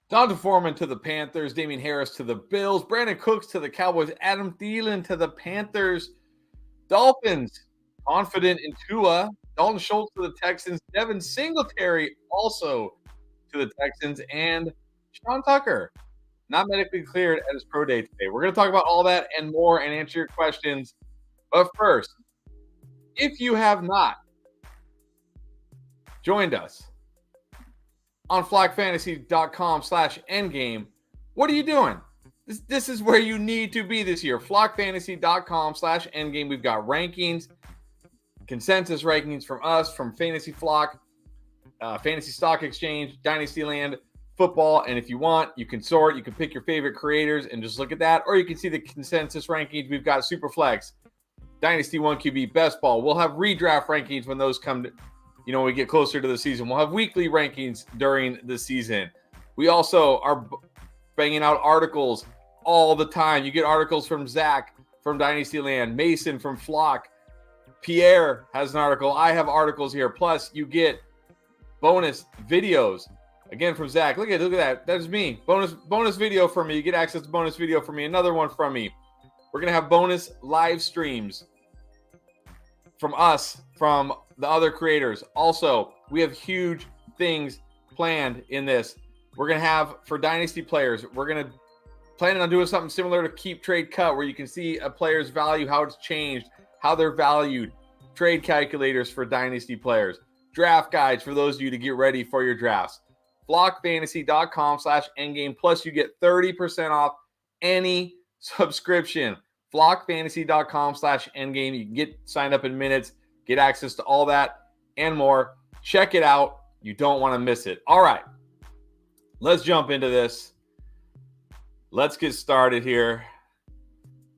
Foreman to the Panthers, Damien Harris to the Bills, Brandin Cooks to the Cowboys, Adam Thielen to the Panthers, Dolphins confident in Tua, Dalton Schultz to the Texans, Devin Singletary also to the Texans, and Sean Tucker not medically cleared at his pro day today. We're going to talk about all that and more and answer your questions. But first, if you have not joined us on flockfantasy.com/endgame, what are you doing? This is where you need to be this year. Flockfantasy.com/endgame. We've got rankings, consensus rankings from us, from Fantasy Flock, Fantasy Stock Exchange, Dynastyland, football. And if you want, you can sort, you can pick your favorite creators and just look at that. Or you can see the consensus rankings. We've got Superflex, Dynasty 1 QB, Best Ball. We'll have redraft rankings when those come to, when we get closer to the season. We'll have weekly rankings during the season. We also are banging out articles all the time. You get articles from Zach from Dynastyland, Mason from Flock, Pierre has an article. I have articles here. Plus, you get bonus videos. Again, from Zach. Look at that. That's me. Bonus video from me. You get access to bonus video from me. Another one from me. We're going to have bonus live streams from us, from the other creators. Also, we have huge things planned in this. We're going to have, for Dynasty players, we're going to plan on doing something similar to Keep, Trade, Cut, where you can see a player's value, how it's changed, how they're valued, trade calculators for Dynasty players, draft guides for those of you to get ready for your drafts. Flockfantasy.com/endgame. Plus, you get 30% off any subscription. Flockfantasy.com/endgame. You can get signed up in minutes, get access to all that and more. Check it out. You don't want to miss it. All right, let's jump into this. Let's get started here.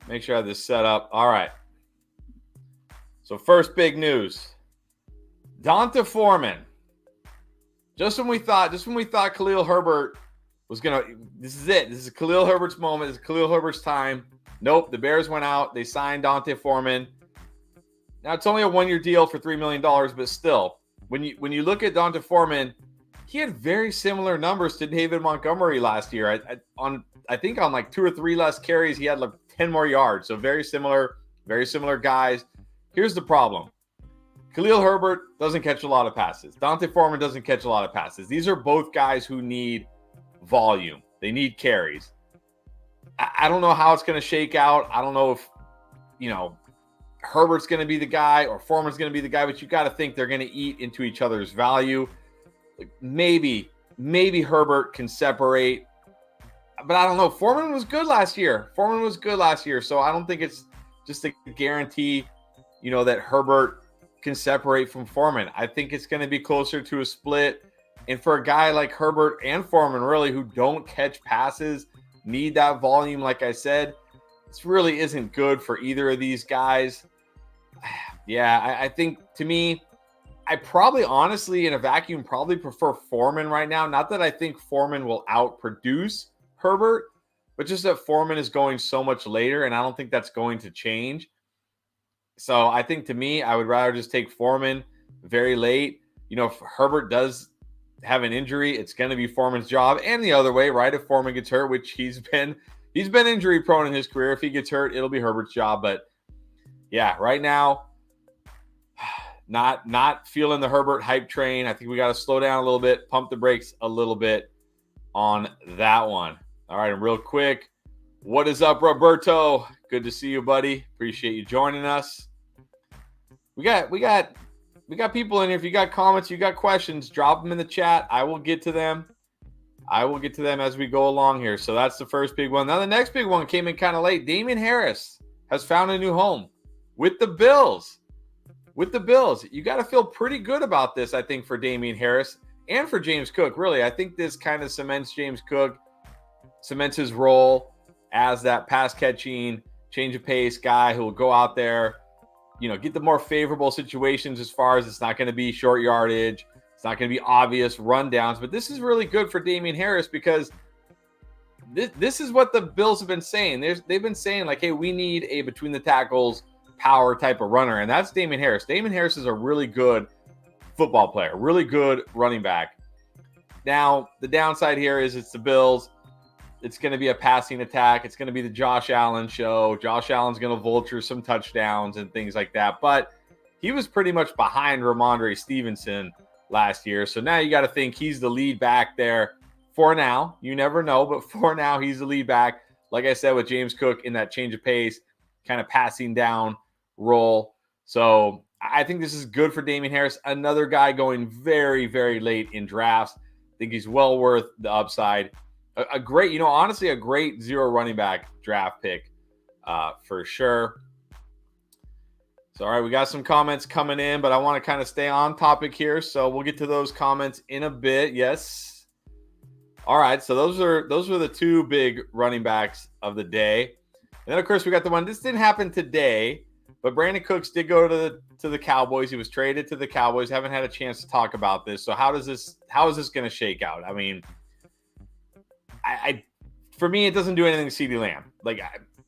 Make sure I have this set up. All right. So first big news. Foreman. Just when we thought Khalil Herbert was going to, this is it. This is Khalil Herbert's moment. This is Khalil Herbert's time. Nope, the Bears went out. They signed Foreman. Now, it's only a one-year deal for $3 million, but still, when you look at Foreman, he had very similar numbers to David Montgomery last year. I think on like 2 or 3 less carries, he had like 10 more yards. So very similar guys. Here's the problem. Khalil Herbert doesn't catch a lot of passes. Foreman doesn't catch a lot of passes. These are both guys who need volume. They need carries. I don't know how it's going to shake out. I don't know if, Herbert's going to be the guy or Foreman's going to be the guy, but you got to think they're going to eat into each other's value. Like maybe Herbert can separate, but I don't know. Foreman was good last year. So I don't think it's just a guarantee, that Herbert can separate from Foreman. I think it's going to be closer to a split. And for a guy like Herbert and Foreman, really, who don't catch passes, need that volume, like I said, this really isn't good for either of these guys. Yeah, I think, to me, I probably, honestly, in a vacuum, probably prefer Foreman right now. Not that I think Foreman will outproduce Herbert, but just that Foreman is going so much later, and I don't think that's going to change. So I think, to me, I would rather just take Foreman very late. If Herbert does have an injury, it's going to be Foreman's job. And the other way, right? If Foreman gets hurt, which he's been injury prone in his career. If he gets hurt, it'll be Herbert's job. But yeah, right now, not feeling the Herbert hype train. I think we got to slow down a little bit, pump the brakes a little bit on that one. All right, and real quick, what is up, Roberto? Good to see you, buddy. Appreciate you joining us. We got people in here. If you got comments, you got questions, drop them in the chat. I will get to them. As we go along here. So that's the first big one. Now the next big one came in kind of late. Damien Harris has found a new home with the Bills. You got to feel pretty good about this, I think, for Damien Harris and for James Cook. Really, I think this kind of cements James Cook, cements his role as that pass catching, change of pace guy who will go out there, get the more favorable situations as far as it's not going to be short yardage. It's not going to be obvious rundowns. But this is really good for Damien Harris because this is what the Bills have been saying. They've been saying, like, hey, we need a between the tackles power type of runner. And that's Damien Harris. Damien Harris is a really good football player, really good running back. Now, the downside here is it's the Bills. It's going to be a passing attack. It's going to be the Josh Allen show. Josh Allen's going to vulture some touchdowns and things like that. But he was pretty much behind Ramondre Stevenson last year. So now you got to think he's the lead back there for now. You never know, but for now, he's the lead back. Like I said, with James Cook in that change of pace, kind of passing down role. So I think this is good for Damien Harris. Another guy going very, very late in drafts. I think he's well worth the upside. A great, honestly, a great zero running back draft pick for sure. So, all right, we got some comments coming in, but I want to kind of stay on topic here. So we'll get to those comments in a bit. Yes. All right. So those were the two big running backs of the day. And then, of course, we got the one. This didn't happen today, but Brandin Cooks did go to the Cowboys. He was traded to the Cowboys. Haven't had a chance to talk about this. So how is this going to shake out? I mean, for me, it doesn't do anything to CeeDee Lamb. Like,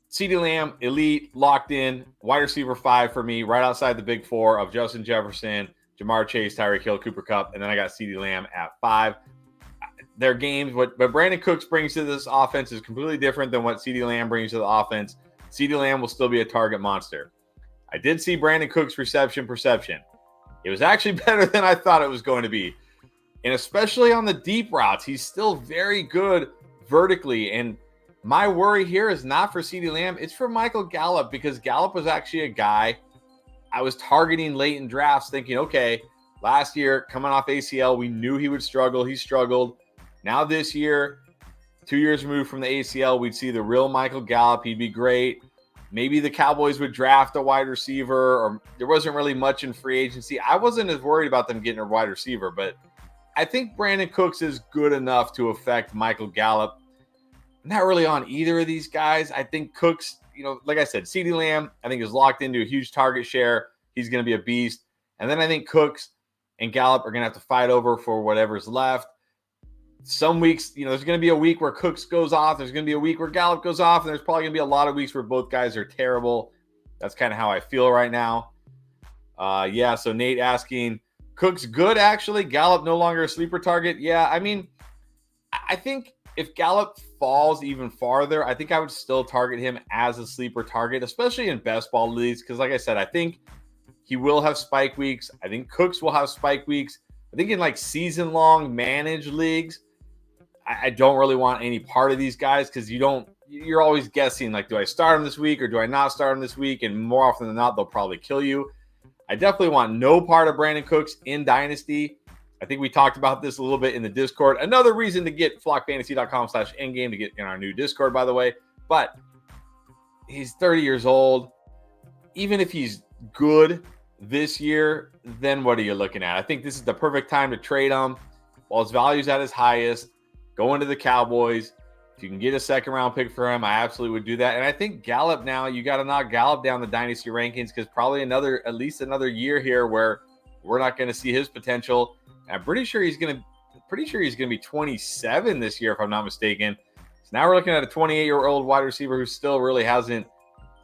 CeeDee Lamb, elite, locked in, wide receiver 5 for me, right outside the big 4 of Justin Jefferson, Jamar Chase, Tyreek Hill, Cooper Kupp, and then I got CeeDee Lamb at 5. Their games, what Brandin Cooks brings to this offense is completely different than what CeeDee Lamb brings to the offense. CeeDee Lamb will still be a target monster. I did see Brandin Cooks' reception perception. It was actually better than I thought it was going to be. And especially on the deep routes, he's still very good vertically. And my worry here is not for CeeDee Lamb. It's for Michael Gallup, because Gallup was actually a guy I was targeting late in drafts thinking, okay, last year coming off ACL, we knew he would struggle. He struggled. Now this year, 2 years removed from the ACL, we'd see the real Michael Gallup. He'd be great. Maybe the Cowboys would draft a wide receiver, or there wasn't really much in free agency. I wasn't as worried about them getting a wide receiver, but I think Brandin Cooks is good enough to affect Michael Gallup. I'm not really on either of these guys. I think Cooks, like I said, CeeDee Lamb, I think is locked into a huge target share. He's going to be a beast. And then I think Cooks and Gallup are going to have to fight over for whatever's left. Some weeks, there's going to be a week where Cooks goes off. There's going to be a week where Gallup goes off. And there's probably going to be a lot of weeks where both guys are terrible. That's kind of how I feel right now. So Nate asking, Cooks good, actually. Gallup no longer a sleeper target. Yeah, I mean, I think if Gallup falls even farther, I think I would still target him as a sleeper target, especially in best ball leagues. Because like I said, I think he will have spike weeks. I think Cooks will have spike weeks. I think in like season-long managed leagues, I don't really want any part of these guys, because you're always guessing, like, do I start him this week or do I not start him this week? And more often than not, they'll probably kill you. I definitely want no part of Brandin Cooks in Dynasty. I think we talked about this a little bit in the Discord. Another reason to get flockfantasy.com/endgame to get in our new Discord, by the way. But he's 30 years old. Even if he's good this year, then what are you looking at? I think this is the perfect time to trade him while his value's at his highest. Go into the Cowboys. If you can get a second-round pick for him, I absolutely would do that. And I think Gallup now, you got to knock Gallup down the Dynasty rankings, because probably at least another year here where we're not going to see his potential. I'm pretty sure he's going to be 27 this year, if I'm not mistaken. So now we're looking at a 28-year-old wide receiver who still really hasn't.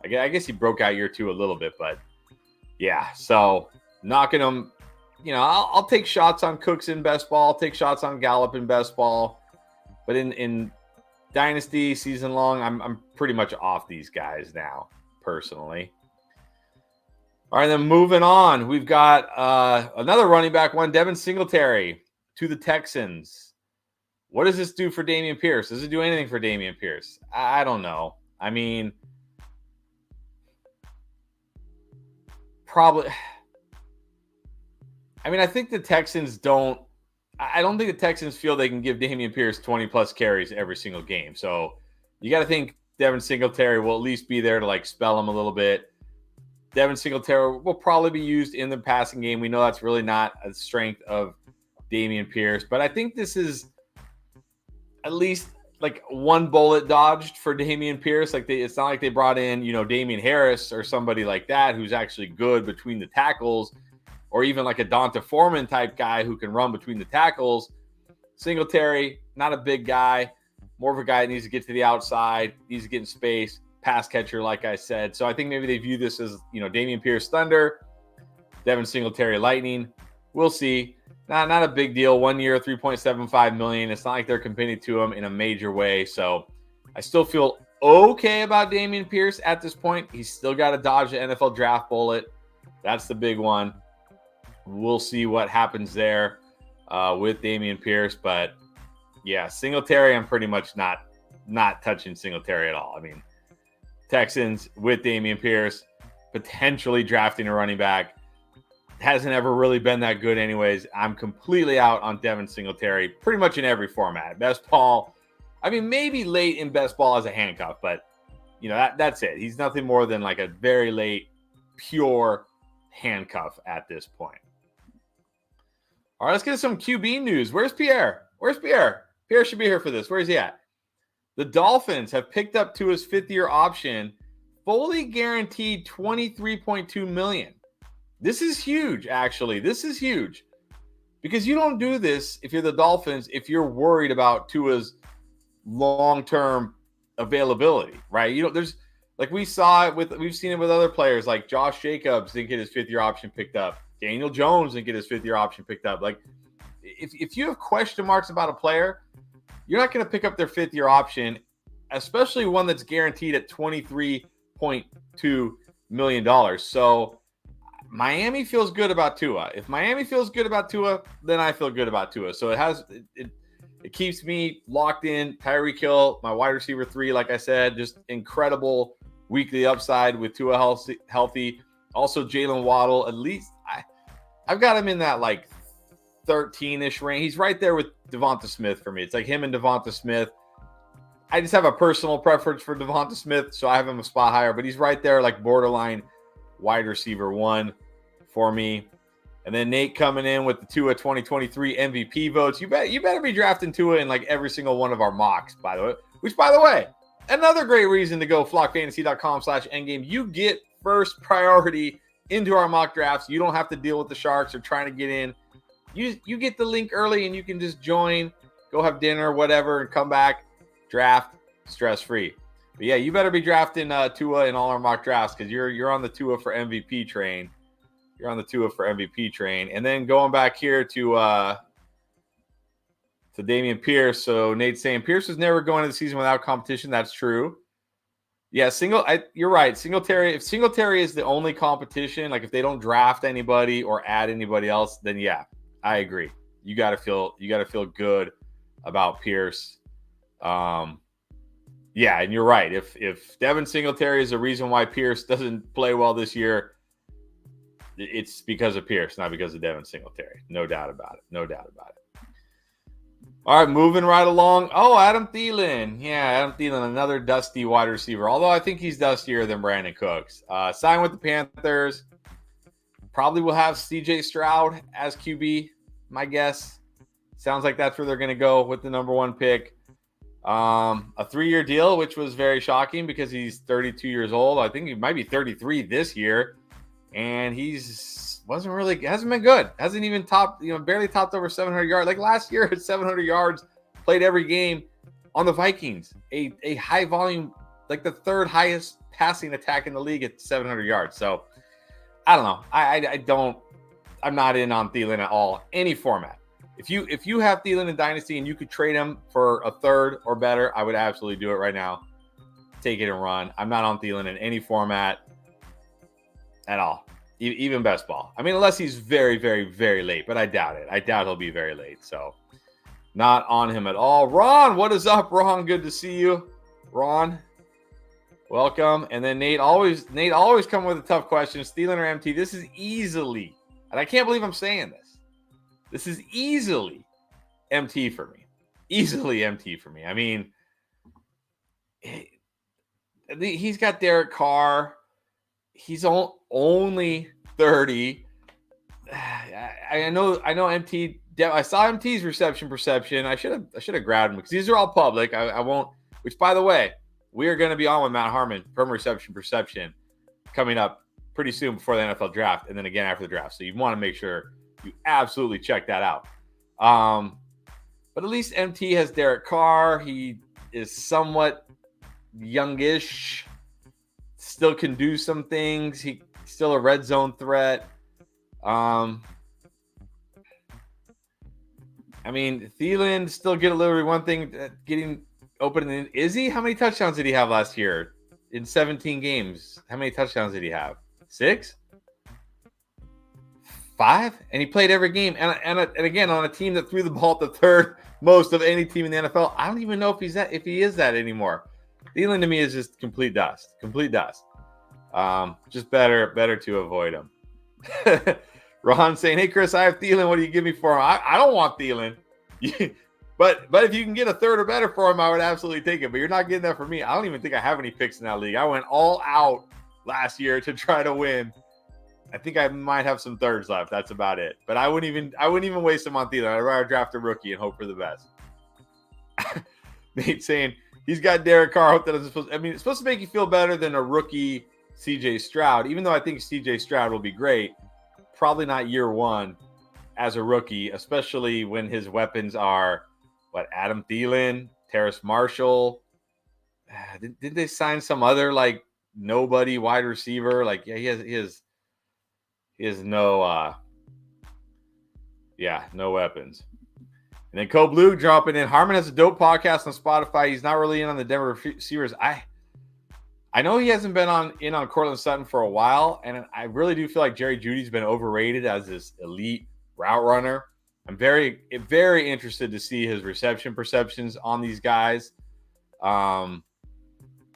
I guess he broke out year 2 a little bit, but yeah. So knocking him, I'll take shots on Cooks in best ball. I'll take shots on Gallup in best ball, but in Dynasty season long, I'm pretty much off these guys now, personally. All right, then moving on, we've got another running back one, Devin Singletary to the Texans. What does this do for Dameon Pierce? Does it do anything for Dameon Pierce? I don't know. I mean, probably. I mean, I think the Texans don't. I don't think the Texans feel they can give Dameon Pierce 20-plus carries every single game. So you got to think Devin Singletary will at least be there to like spell him a little bit. Devin Singletary will probably be used in the passing game. We know that's really not a strength of Dameon Pierce, but I think this is at least like one bullet dodged for Dameon Pierce. Like it's not like they brought in, Damian Harris or somebody like that who's actually good between the tackles, or even like a Donta Foreman type guy who can run between the tackles. Singletary, not a big guy, more of a guy that needs to get to the outside, needs to get in space. Pass catcher, like I said. So I think maybe they view this as, Dameon Pierce Thunder, Devin Singletary Lightning. We'll see. not a big deal. 1 year, $3.75 million. It's not like they're committing to him in a major way. So I still feel okay about Dameon Pierce at this point. He's still got to dodge the NFL draft bullet. That's the big one. We'll see what happens there with Dameon Pierce. But yeah, Singletary, I'm pretty much not touching Singletary at all. I mean, Texans with Dameon Pierce, potentially drafting a running back. Hasn't ever really been that good anyways. I'm completely out on Devin Singletary pretty much in every format. Best ball. I mean, maybe late in best ball as a handcuff, but that's it. He's nothing more than like a very late pure handcuff at this point. All right, let's get some QB news. Where's Pierre? Pierre should be here for this. Where is he at? The Dolphins have picked up Tua's fifth-year option, fully guaranteed $23.2 million. This is huge, actually. This is huge. Because you don't do this if you're the Dolphins, if you're worried about Tua's long-term availability, right? There's like we've seen it with other players like Josh Jacobs didn't get his fifth-year option picked up. Daniel Jones didn't get his fifth-year option picked up. Like if you have question marks about a player, you're not going to pick up their fifth-year option, especially one that's guaranteed at $23.2 million. So Miami feels good about Tua. If Miami feels good about Tua, then I feel good about Tua. So it keeps me locked in. Tyreek Hill, my wide receiver 3, like I said, just incredible weekly upside with Tua healthy. Also Jalen Waddle, at least I've got him in that like 13-ish range. He's right there with Devonta Smith for me. It's like him and Devonta Smith. I just have a personal preference for Devonta Smith, so I have him a spot higher, but he's right there like borderline wide receiver 1 for me. And then Nate coming in with the Tua 2023 MVP votes. You better be drafting Tua in like every single one of our mocks, by the way. Which, by the way, another great reason to go flockfantasy.com/endgame. You get first priority into our mock drafts. You don't have to deal with the Sharks or trying to get in. You get the link early and you can just join, go have dinner, whatever, and come back, draft, stress-free. But yeah, you better be drafting Tua in all our mock drafts because you're on the Tua for MVP train. You're on the Tua for MVP train. And then going back here to Dameon Pierce. So Nate's saying Pierce was never going into the season without competition. That's true. Yeah, you're right. If Singletary is the only competition, like if they don't draft anybody or add anybody else, then yeah, I agree. You got to feel good about Pierce. Yeah, and you're right. If Devin Singletary is the reason why Pierce doesn't play well this year, it's because of Pierce, not because of Devin Singletary. No doubt about it. All right, moving right along. Oh, Adam Thielen. Yeah, Adam Thielen, another dusty wide receiver. Although I think he's dustier than Brandin Cooks. Signed with the Panthers. Probably will have CJ Stroud as QB, my guess. Sounds like that's where they're going to go with the number 1 pick. A 3-year deal, which was very shocking because he's 32 years old. I think he might be 33 this year. And hasn't been good. Hasn't even barely topped over 700 yards. Like last year at 700 yards, played every game on the Vikings. A high volume, like the 3rd highest passing attack in the league at 700 yards. So I don't know. I'm not in on Thielen at all. Any format. If you have Thielen in Dynasty and you could trade him for a 3rd or better, I would absolutely do it right now. Take it and run. I'm not on Thielen in any format at all. Even best ball. I mean, unless he's very, very, very late, but I doubt it. I doubt he'll be very late. So not on him at all. Ron, what is up, Ron? Good to see you. Ron, welcome. And then Nate always come with a tough question. Thielen or MT? This is easily, and I can't believe I'm saying this. This is easily MT for me. Easily MT for me. I mean, he's got Derek Carr. He's only 30. I know MT. I saw MT's reception perception. I should have grabbed him because these are all public. I won't. Which, by the way, we are going to be on with Matt Harmon from reception perception coming up pretty soon before the NFL draft, and then again after the draft. So you want to make sure you absolutely check that out. But at least MT has Derek Carr. He is somewhat youngish. Still can do some things. He's still a red zone threat. I mean, Thielen still get a little one thing getting open. Is he? How many touchdowns did he have last year in 17 games? How many touchdowns did he have? 6? 5? And he played every game. And again, on a team that threw the ball at the third most of any team in the NFL. I don't even know if he is that anymore. Thielen to me is just complete dust. Complete dust. Just better to avoid him. Ron saying, "Hey Chris, I have Thielen. What do you give me for him?" I don't want Thielen, but if you can get a third or better for him, I would absolutely take it. But you're not getting that for me. I don't even think I have any picks in that league. I went all out last year to try to win. I think I might have some thirds left. That's about it. But I wouldn't even waste them on Thielen. I'd rather draft a rookie and hope for the best. Nate saying he's got Derek Carr. Hope that it's supposed to make you feel better than a rookie CJ Stroud. Even though I think CJ Stroud will be great. Probably not year one as a rookie, especially when his weapons are Adam Thielen, Terrace Marshall. Did they sign some other nobody wide receiver? He has no no weapons. And then Cole Blue dropping in. Harmon has a dope podcast on Spotify. He's not really in on the Denver receivers. I know he hasn't been on Cortland Sutton for a while, and I really do feel like Jerry Jeudy's been overrated as this elite route runner. I'm very, very interested to see his reception perceptions on these guys. I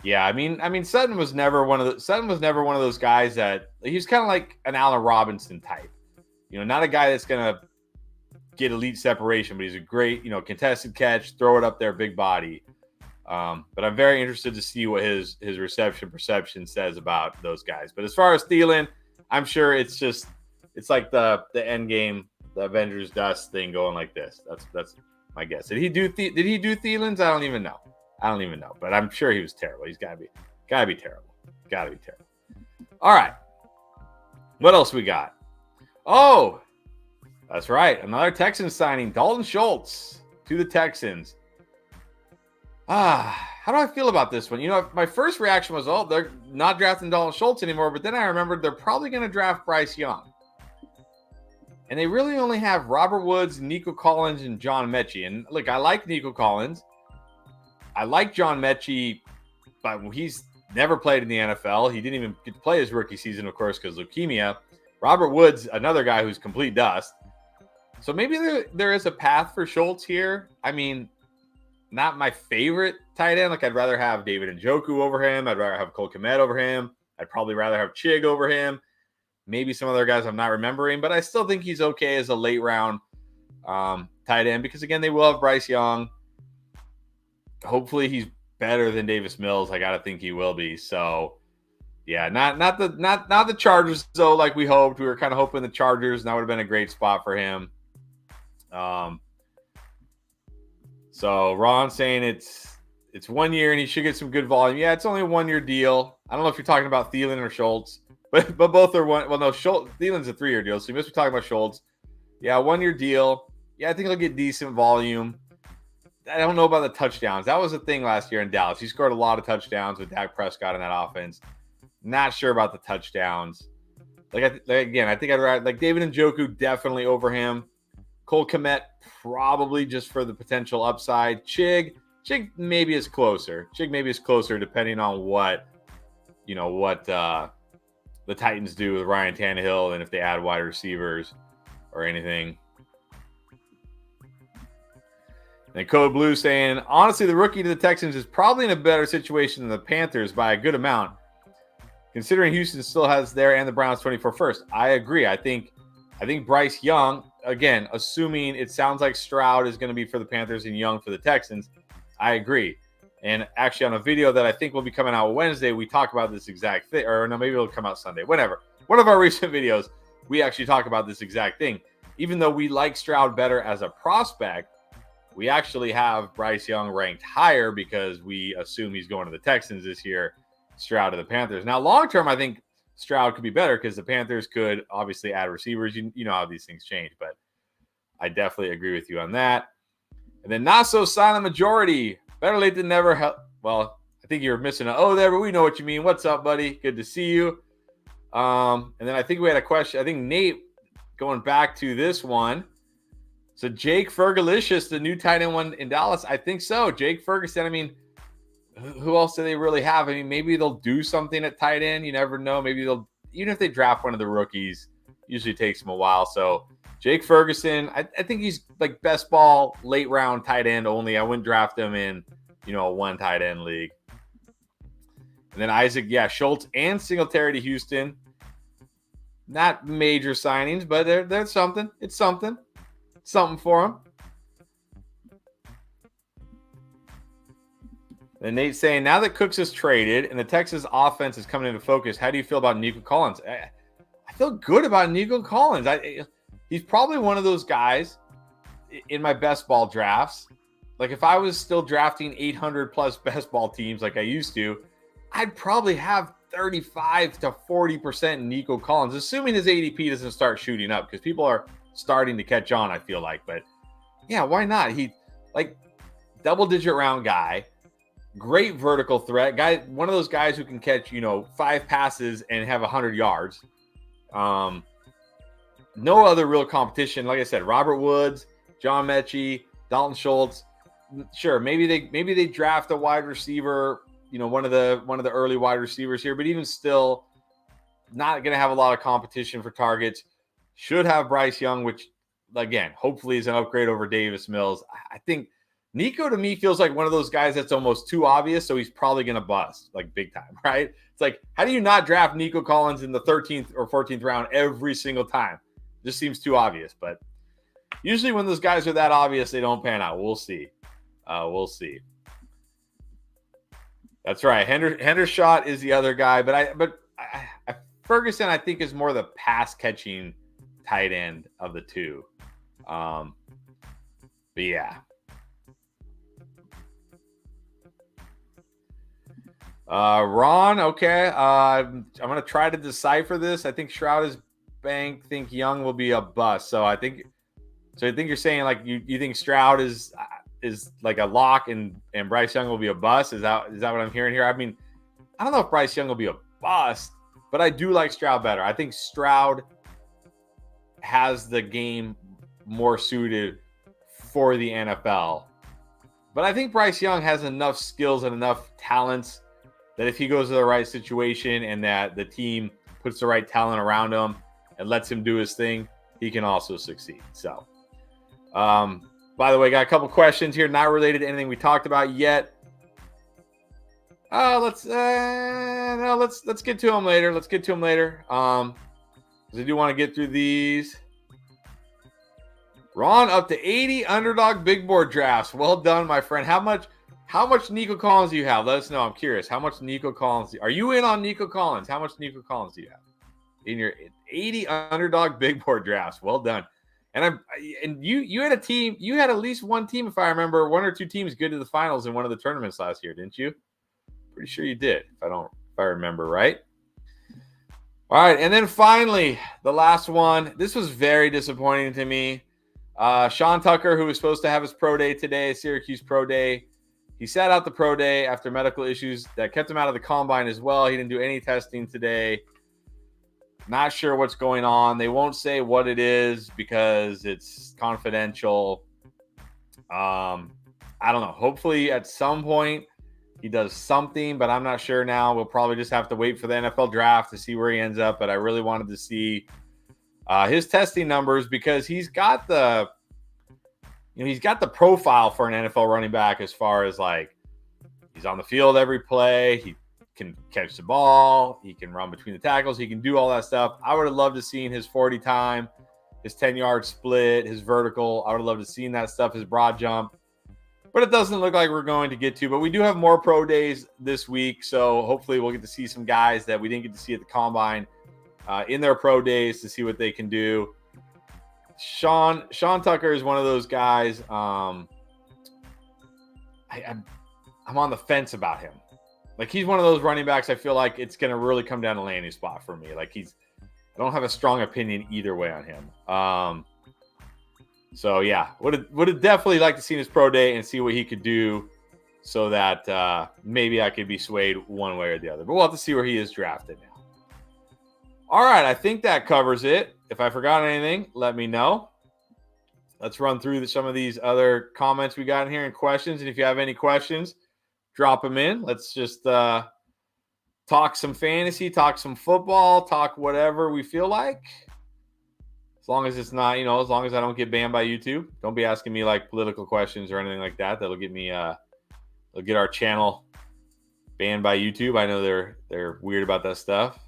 mean, Sutton was never one of those guys that he was kind of like an Allen Robinson type. Not a guy that's gonna get elite separation, but he's a great, contested catch, throw it up there, big body. But I'm very interested to see what his reception perception says about those guys. But as far as Thielen, I'm sure it's like the end game, the Avengers dust thing going like this. That's my guess. Did he do Thielen's? I don't even know. But I'm sure he was terrible. He's gotta be terrible. Gotta be terrible. All right. What else we got? Oh, that's right. Another Texans signing, Dalton Schultz to the Texans. How do I feel about this one? My first reaction was, they're not drafting Dalton Schultz anymore. But then I remembered they're probably going to draft Bryce Young. And they really only have Robert Woods, Nico Collins, and John Mechie. And look, I like Nico Collins. I like John Mechie, but he's never played in the NFL. He didn't even get to play his rookie season, of course, because leukemia. Robert Woods, another guy who's complete dust. So maybe there is a path for Schultz here. I mean, not my favorite tight end. I'd rather have David Njoku over him. I'd rather have Cole Kmet over him. I'd probably rather have Chig over him. Maybe some other guys I'm not remembering, but I still think he's okay as a late round tight end because, again, they will have Bryce Young. Hopefully he's better than Davis Mills. I got to think he will be. So, yeah, not the Chargers, though, like we hoped. We were kind of hoping the Chargers, and that would have been a great spot for him. So Ron saying it's 1 year and he should get some good volume. Yeah, it's only a 1 year deal. I don't know if you're talking about Thielen or Schultz, but both are one. Well, no, Thielen's a 3 year deal, so you must be talking about Schultz. Yeah, 1 year deal. Yeah, I think he'll get decent volume. I don't know about the touchdowns. That was a thing last year in Dallas. He scored a lot of touchdowns with Dak Prescott in that offense. Not sure about the touchdowns. I think I'd rather David Njoku definitely over him. Cole Kmet probably just for the potential upside. Chig maybe is closer. Depending on what the Titans do with Ryan Tannehill and if they add wide receivers or anything. And Code Blue saying, honestly, the rookie to the Texans is probably in a better situation than the Panthers by a good amount, considering Houston still has their and the Browns 24 first. I agree. I think Bryce Young, again, assuming it sounds like Stroud is going to be for the Panthers and Young for the Texans, I agree. And actually on a video that I think will be coming out Wednesday, we talk about this exact thing. Or no, maybe it'll come out Sunday. Whatever. One of our recent videos, we actually talk about this exact thing. Even though we like Stroud better as a prospect, we actually have Bryce Young ranked higher because we assume he's going to the Texans this year, Stroud to the Panthers. Now, long-term, I think Stroud could be better because the Panthers could obviously add receivers. You know how these things change, but I definitely agree with you on that. And then Naso silent majority. Better late than never. Well, I think you're missing an O there, but we know what you mean. What's up, buddy? Good to see you. And then I think we had a question. I think Nate, going back to this one, So Jake Fergalicious, the new tight end one in Dallas, I think so. Jake Ferguson. I mean, who else do they really have? I mean, maybe they'll do something at tight end. You never know. Maybe they'll, even if they draft one of the rookies, usually takes them a while. So Jake Ferguson, I think he's like best ball late round tight end only. I wouldn't draft him in, a one tight end league. And then Isaac, Schultz and Singletary to Houston. Not major signings, but they're something. It's something. Something for him. And Nate's saying, now that Cooks is traded and the Texas offense is coming into focus, how do you feel about Nico Collins? I feel good about Nico Collins. He's probably one of those guys in my best ball drafts. Like if I was still drafting 800 plus best ball teams like I used to, I'd probably have 35 to 40% Nico Collins, assuming his ADP doesn't start shooting up, because people are starting to catch on, I feel like. But yeah, why not? He like double-digit round guy, great vertical threat guy, one of those guys who can catch 5 passes and have 100 yards. No other real competition. Like I said, Robert Woods, John Mechie, Dalton Schultz. Sure, maybe they draft a wide receiver, one of the early wide receivers here, but even still, not going to have a lot of competition for targets. Should have Bryce Young, which again, hopefully is an upgrade over Davis Mills. I think Nico to me feels like one of those guys that's almost too obvious, so he's probably going to bust like big time, right? It's like, how do you not draft Nico Collins in the 13th or 14th round every single time? Just seems too obvious, but usually when those guys are that obvious, they don't pan out. We'll see. We'll see. That's right. Hendershot is the other guy, but Ferguson, I think, is more the pass catching tight end of the two. But yeah. Ron, okay. I'm going to try to decipher this. I think Shroud is bank, think Young will be a bust. So I think you're saying like you think Stroud is like a lock and Bryce Young will be a bust. Is that what I'm hearing here? I mean, I don't know if Bryce Young will be a bust, but I do like Stroud better. I think Stroud has the game more suited for the NFL. But I think Bryce Young has enough skills and enough talents that if he goes to the right situation and that the team puts the right talent around him and lets him do his thing, he can also succeed. So, by the way, got a couple questions here, not related to anything we talked about yet. Let's get to them later. Let's get to them later. Because I do want to get through these. Ron, up to 80 underdog big board drafts. Well done, my friend. How much Nico Collins do you have? Let us know. I'm curious. How much Nico Collins? Are you in on Nico Collins? How much Nico Collins do you have in your 80 underdog big board drafts? Well done. And you had a team. You had at least one team, if I remember, one or two teams good to the finals in one of the tournaments last year, didn't you? Pretty sure you did. If I remember right. All right, and then finally, the last one. This was very disappointing to me. Sean Tucker, who was supposed to have his pro day today, Syracuse pro day, he sat out the pro day after medical issues that kept him out of the combine as well. He didn't do any testing today. Not sure what's going on. They won't say what it is because it's confidential. I don't know. Hopefully at some point he does something, but I'm not sure now. We'll probably just have to wait for the NFL draft to see where he ends up. But I really wanted to see his testing numbers because he's got the profile for an NFL running back as far as like he's on the field every play. He can catch the ball. He can run between the tackles. He can do all that stuff. I would have loved to seen his 40 time, his 10-yard split, his vertical. I would have loved to seen that stuff, his broad jump. But it doesn't look like we're going to get to. But we do have more pro days this week, so hopefully we'll get to see some guys that we didn't get to see at the combine in their pro days to see what they can do. Sean Tucker is one of those guys. I'm on the fence about him. Like he's one of those running backs. I feel like it's going to really come down to landing spot for me. Like I don't have a strong opinion either way on him. So yeah, would have definitely liked to see his pro day and see what he could do, so that maybe I could be swayed one way or the other. But we'll have to see where he is drafted now. All right, I think that covers it. If I forgot anything, let me know. let's run through some of these other comments we got in here and questions. And if you have any questions, drop them in. Let's just talk some fantasy, talk some football, talk whatever we feel like. As long as it's not, as long as I don't get banned by YouTube. Don't be asking me like political questions or anything like that. That'll get me, it'll get our channel banned by YouTube. I know they're weird about that stuff.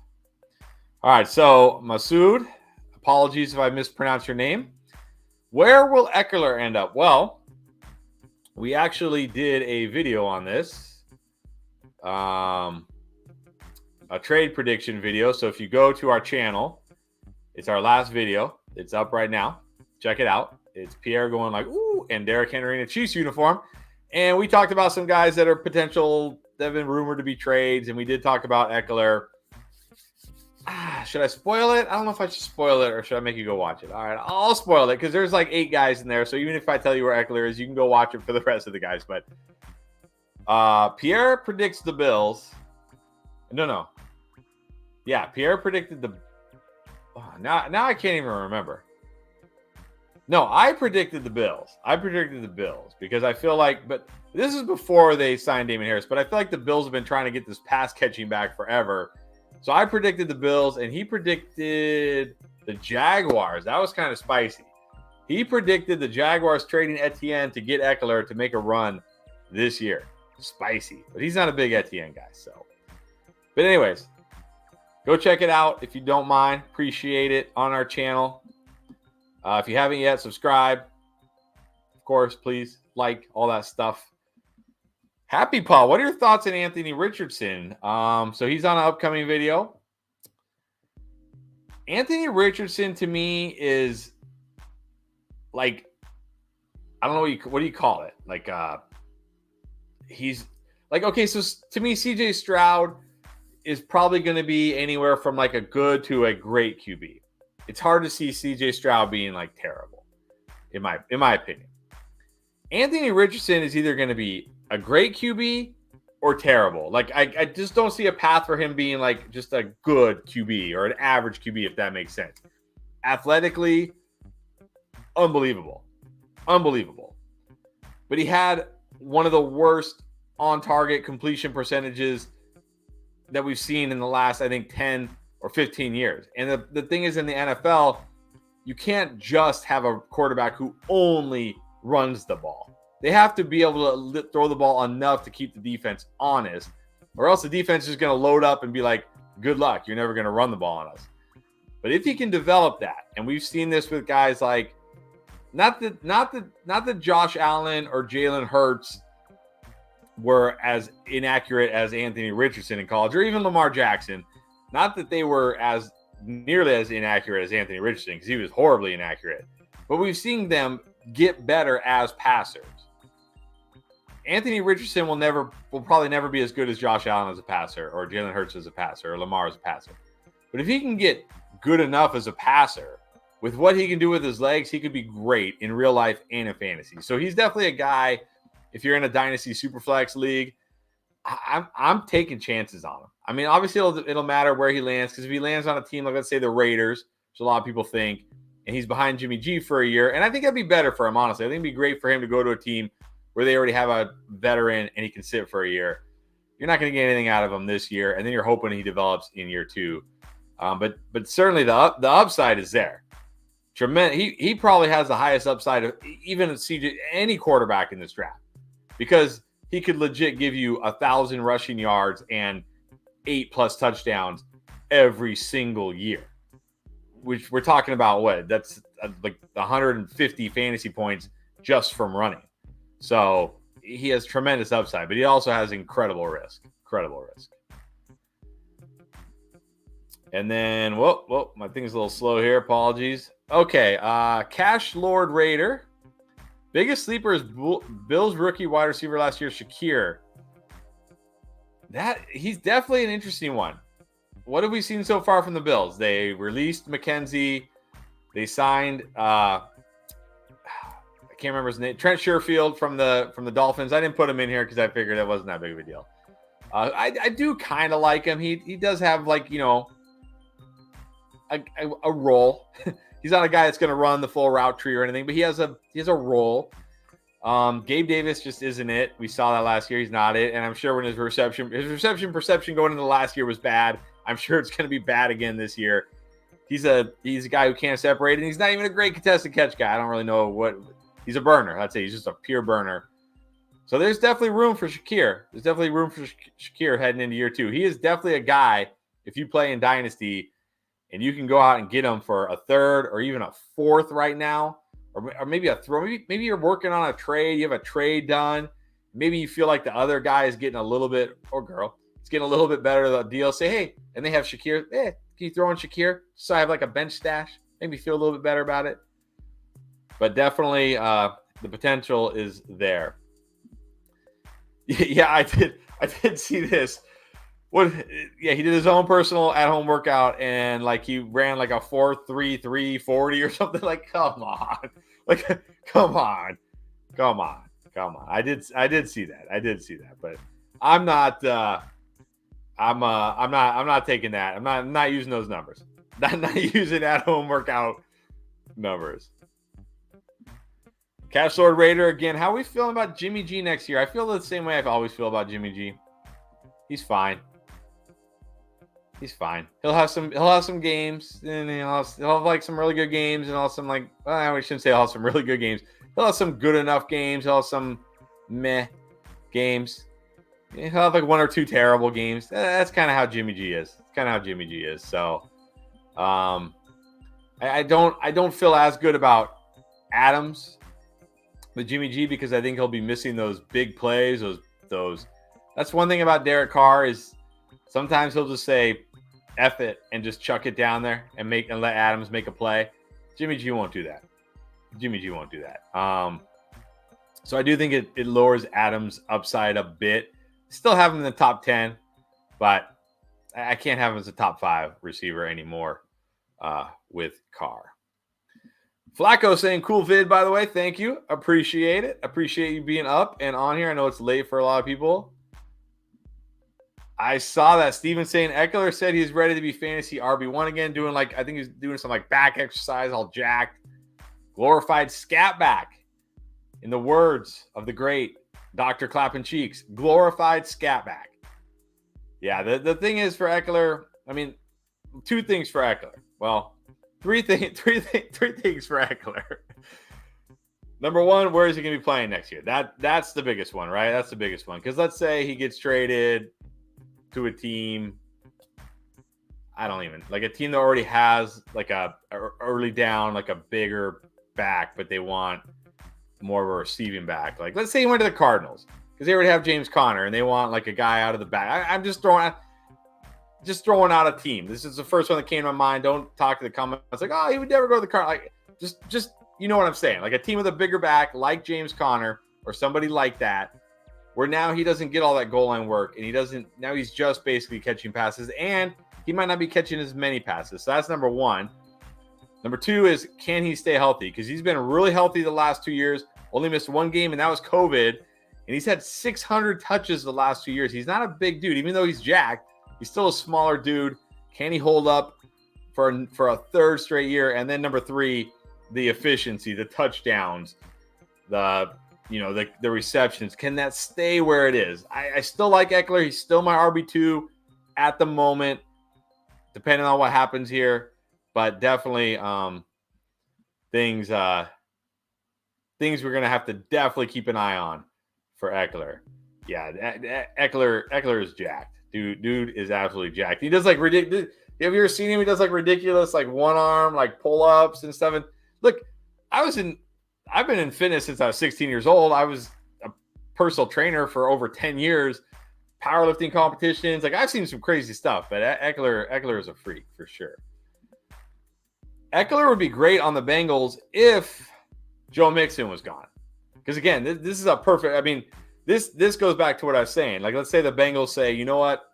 All right, so Masood, apologies if I mispronounced your name. Where will Eckler end up? Well, we actually did a video on this, a trade prediction video. So if you go to our channel, it's our last video. It's up right now. Check it out. It's Pierre going like, ooh, and Derrick Henry in a Chiefs uniform. And we talked about some guys that are potential, that have been rumored to be trades. And we did talk about Eckler. Should I spoil it? I don't know if I should spoil it or should I make you go watch it? All right, I'll spoil it because there's like 8 guys in there. So even if I tell you where Eckler is, you can go watch it for the rest of the guys. But Pierre predicts the Bills. No. Yeah, Pierre predicted the... Now I can't even remember. No, I predicted the Bills. Because I feel like... But this is before they signed Damien Harris. But I feel like the Bills have been trying to get this pass catching back forever. So I predicted the Bills, and he predicted the Jaguars. That was kind of spicy. He predicted the Jaguars trading Etienne to get Eckler to make a run this year. Spicy. But he's not a big Etienne guy. But anyways, go check it out if you don't mind. Appreciate it on our channel. If you haven't yet, subscribe. Of course, please like all that stuff. Happy Paul, what are your thoughts on Anthony Richardson? So he's on an upcoming video. Anthony Richardson to me is like, I don't know what do you call it? Like he's like, okay, so to me, CJ Stroud is probably going to be anywhere from like a good to a great QB. It's hard to see CJ Stroud being like terrible, in my opinion. Anthony Richardson is either going to be a great QB or terrible. Like I just don't see a path for him being like just a good QB or an average QB, if that makes sense. Athletically, unbelievable. But he had one of the worst on-target completion percentages that we've seen in the last, I think, 10 or 15 years. And the thing is, in the NFL, you can't just have a quarterback who only runs the ball. They have to be able to throw the ball enough to keep the defense honest, or else the defense is going to load up and be like, good luck, you're never going to run the ball on us. But if he can develop that, and we've seen this with guys like, not that Josh Allen or Jalen Hurts were as inaccurate as Anthony Richardson in college, or even Lamar Jackson. Not that they were as nearly as inaccurate as Anthony Richardson, because he was horribly inaccurate. But we've seen them get better as passers. Anthony Richardson will probably never be as good as Josh Allen as a passer, or Jalen Hurts as a passer, or Lamar as a passer. But if he can get good enough as a passer, with what he can do with his legs, he could be great in real life and in fantasy. So he's definitely a guy, if you're in a dynasty superflex league, I'm taking chances on him. I mean, obviously it'll matter where he lands, because if he lands on a team like, let's say, the Raiders, which a lot of people think, and he's behind Jimmy G for a year, and I think that'd be better for him, honestly. I think it'd be great for him to go to a team where they already have a veteran and he can sit for a year. You're not going to get anything out of him this year, and then you're hoping he develops in year 2. But certainly the upside is there. Tremendous. He probably has the highest upside of even CJ, any quarterback in this draft, because he could legit give you 1,000 rushing yards and 8+ touchdowns every single year. Which we're talking about what? That's like 150 fantasy points just from running. So he has tremendous upside, but he also has incredible risk. And then, whoa, my thing's a little slow here. Apologies. Okay, Cash Lord Raider. Biggest sleeper is Bills rookie wide receiver last year, Shakir. He's definitely an interesting one. What have we seen so far from the Bills? They released McKenzie. They signed I can't remember his name. Trent Sherfield from the Dolphins. I didn't put him in here because I figured it wasn't that big of a deal. I do kind of like him. He does have, like, a role. he's not a guy that's going to run the full route tree or anything, but he has a role. Gabe Davis just isn't it. We saw that last year. He's not it. And I'm sure when his reception perception going into the last year was bad, I'm sure it's going to be bad again this year. He's a guy who can't separate, and he's not even a great contested catch guy. I don't really know what he's a burner. I'd say he's just a pure burner. So there's definitely room for Shakir. There's definitely room for Shakir heading into year 2. He is definitely a guy, if you play in Dynasty and you can go out and get him for a 3rd or even a 4th right now, or maybe a throw. Maybe you're working on a trade. You have a trade done. Maybe you feel like the other guy is getting a little bit, or girl, it's getting a little bit better of the deal. Say, hey, and they have Shakir. Can you throw in Shakir? So I have like a bench stash. Maybe feel a little bit better about it. But definitely the potential is there. Yeah, I did see this. He did his own personal at-home workout, and like he ran like a 4.33 40 or something. Like, come on. Like, come on. I did see that. But I'm not taking that. I'm not using those numbers. Not using at-home workout numbers. Cash Lord Raider again. How are we feeling about Jimmy G next year? I feel the same way I always feel about Jimmy G. He's fine. He'll have some games, and he'll have like some really good games, and also some like we shouldn't say he'll have some really good games. He'll have some good enough games. He'll have some meh games. He'll have like 1 or 2 terrible games. That's kind of how Jimmy G is. So, I don't feel as good about Adams with Jimmy G because I think he'll be missing those big plays. Those. That's one thing about Derek Carr is sometimes he'll just say F it and just chuck it down there and let Adams make a play. Jimmy G won't do that. So I do think it lowers Adams' upside a bit. Still have him in the top 10, but I can't have him as a top 5 receiver anymore with Carr. Flacco saying cool vid, by the way. Thank you. Appreciate it. Appreciate you being up and on here. I know it's late for a lot of people. I saw that Steven saying Eckler said he's ready to be fantasy RB1 again, I think he's doing some like back exercise, all jacked. Glorified scat back. In the words of the great Dr. Clappin' Cheeks, glorified scat back. Yeah, the thing is for Eckler, I mean, 2 things for Eckler. Well, three things for Eckler. Number 1, where is he going to be playing next year? That's the biggest one, right? That's the biggest one. Because let's say he gets traded to a team, a team that already has like a early down, like a bigger back, but they want more of a receiving back. Like, let's say he went to the Cardinals because they already have James Conner and they want like a guy out of the back. I'm just throwing out a team. This is the first one that came to my mind. Don't talk to the comments. It's like, oh, he would never go to the Cardinals. Like, just you know what I'm saying? Like a team with a bigger back, like James Conner or somebody like that, where now he doesn't get all that goal line work and now he's just basically catching passes and he might not be catching as many passes. So that's number 1. Number 2 is, can he stay healthy? Because he's been really healthy the last 2 years, only missed 1 game, and that was COVID. And he's had 600 touches the last 2 years. He's not a big dude. Even though he's jacked, he's still a smaller dude. Can he hold up for a 3rd straight year? And then number 3, the efficiency, the touchdowns, the receptions. Can that stay where it is? I still like Eckler. He's still my RB2 at the moment, depending on what happens here. But definitely things we're going to have to definitely keep an eye on for Eckler. Yeah, Eckler is jacked. Dude is absolutely jacked. He does like ridiculous. Have you ever seen him? He does like ridiculous, like one arm, like pull-ups and stuff. And look, I've been in fitness since I was 16 years old. I was a personal trainer for over 10 years, powerlifting competitions. Like, I've seen some crazy stuff, but Eckler is a freak for sure. Eckler would be great on the Bengals if Joe Mixon was gone. Because again, this is a perfect, I mean, this goes back to what I was saying. Like, let's say the Bengals say, you know what?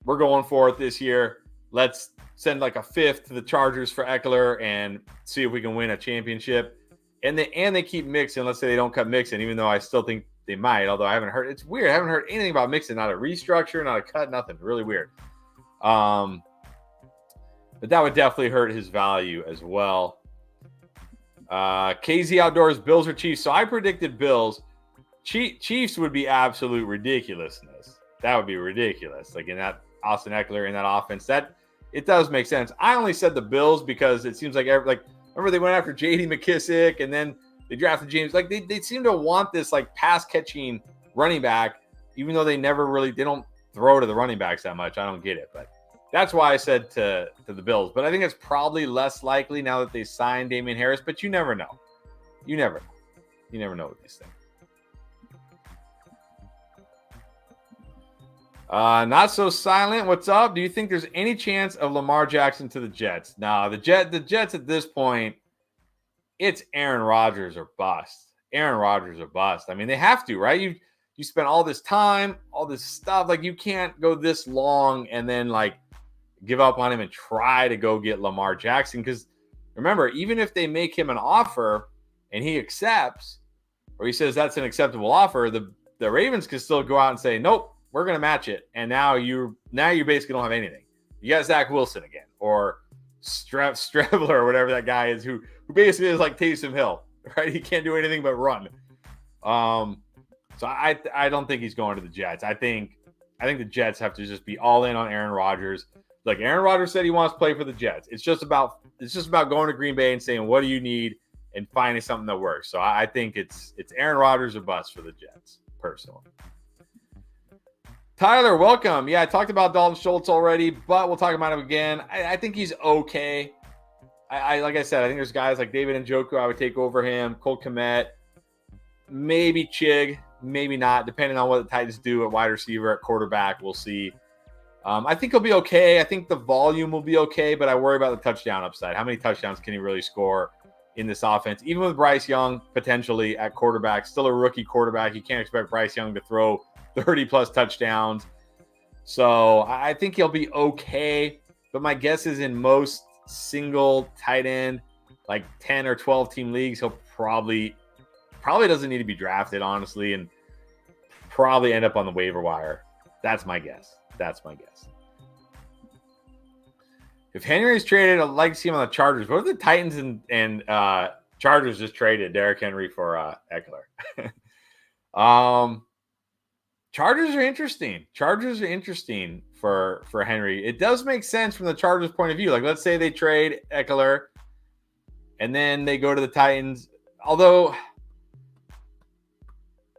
We're going for it this year. Let's send like a 5th to the Chargers for Eckler and see if we can win a championship. And they keep Mixon. Let's say they don't cut Mixon, even though I still think they might, although I haven't heard. It's weird. I haven't heard anything about Mixon. Not a restructure, not a cut, nothing. Really weird. But that would definitely hurt his value as well. KZ Outdoors, Bills or Chiefs. So I predicted Bills. Chiefs would be absolute ridiculousness. That would be ridiculous. Like in that Austin Eckler in that offense, that it does make sense. I only said the Bills because it seems like remember they went after J.D. McKissick and then they drafted James. Like they seem to want this like pass catching running back, even though they don't throw to the running backs that much. I don't get it, but that's why I said to the Bills. But I think it's probably less likely now that they signed Damien Harris. But you never know. You never know with these things. Not so silent. What's up? Do you think there's any chance of Lamar Jackson to the Jets? No, the Jets at this point, it's Aaron Rodgers or bust. Aaron Rodgers or bust. I mean, they have to, right? You spent all this time, all this stuff. Like, you can't go this long and then, like, give up on him and try to go get Lamar Jackson. Because, remember, even if they make him an offer and he accepts, or he says that's an acceptable offer, the Ravens can still go out and say, nope, we're going to match it. And now you basically don't have anything. You got Zach Wilson again, or Strebler, or whatever that guy is, who basically is like Taysom Hill, right? He can't do anything but run. So I don't think he's going to the Jets. I think the Jets have to just be all in on Aaron Rodgers. Like Aaron Rodgers said, he wants to play for the Jets. It's just about going to Green Bay and saying, what do you need, and finding something that works. So I think it's Aaron Rodgers or bust for the Jets, personally. Tyler, welcome. Yeah, I talked about Dalton Schultz already, but we'll talk about him again. I think he's okay. I like I said, I think there's guys like David Njoku I would take over him, Cole Kmet, maybe Chig, maybe not, depending on what the Titans do at wide receiver, at quarterback. We'll see. I think he'll be okay. I think the volume will be okay, but I worry about the touchdown upside. How many touchdowns can he really score in this offense? Even with Bryce Young potentially at quarterback, still a rookie quarterback. You can't expect Bryce Young to throw 30-plus touchdowns. So I think he'll be okay. But my guess is in most single tight end, like 10 or 12 team leagues, he'll probably doesn't need to be drafted, honestly, and probably end up on the waiver wire. That's my guess. If Henry's traded, I'd like to see him on the Chargers. What if the Titans and Chargers just traded Derrick Henry for Eckler? Chargers are interesting. For Henry. It does make sense from the Chargers' point of view. Like, let's say they trade Eckler, and then they go to the Titans.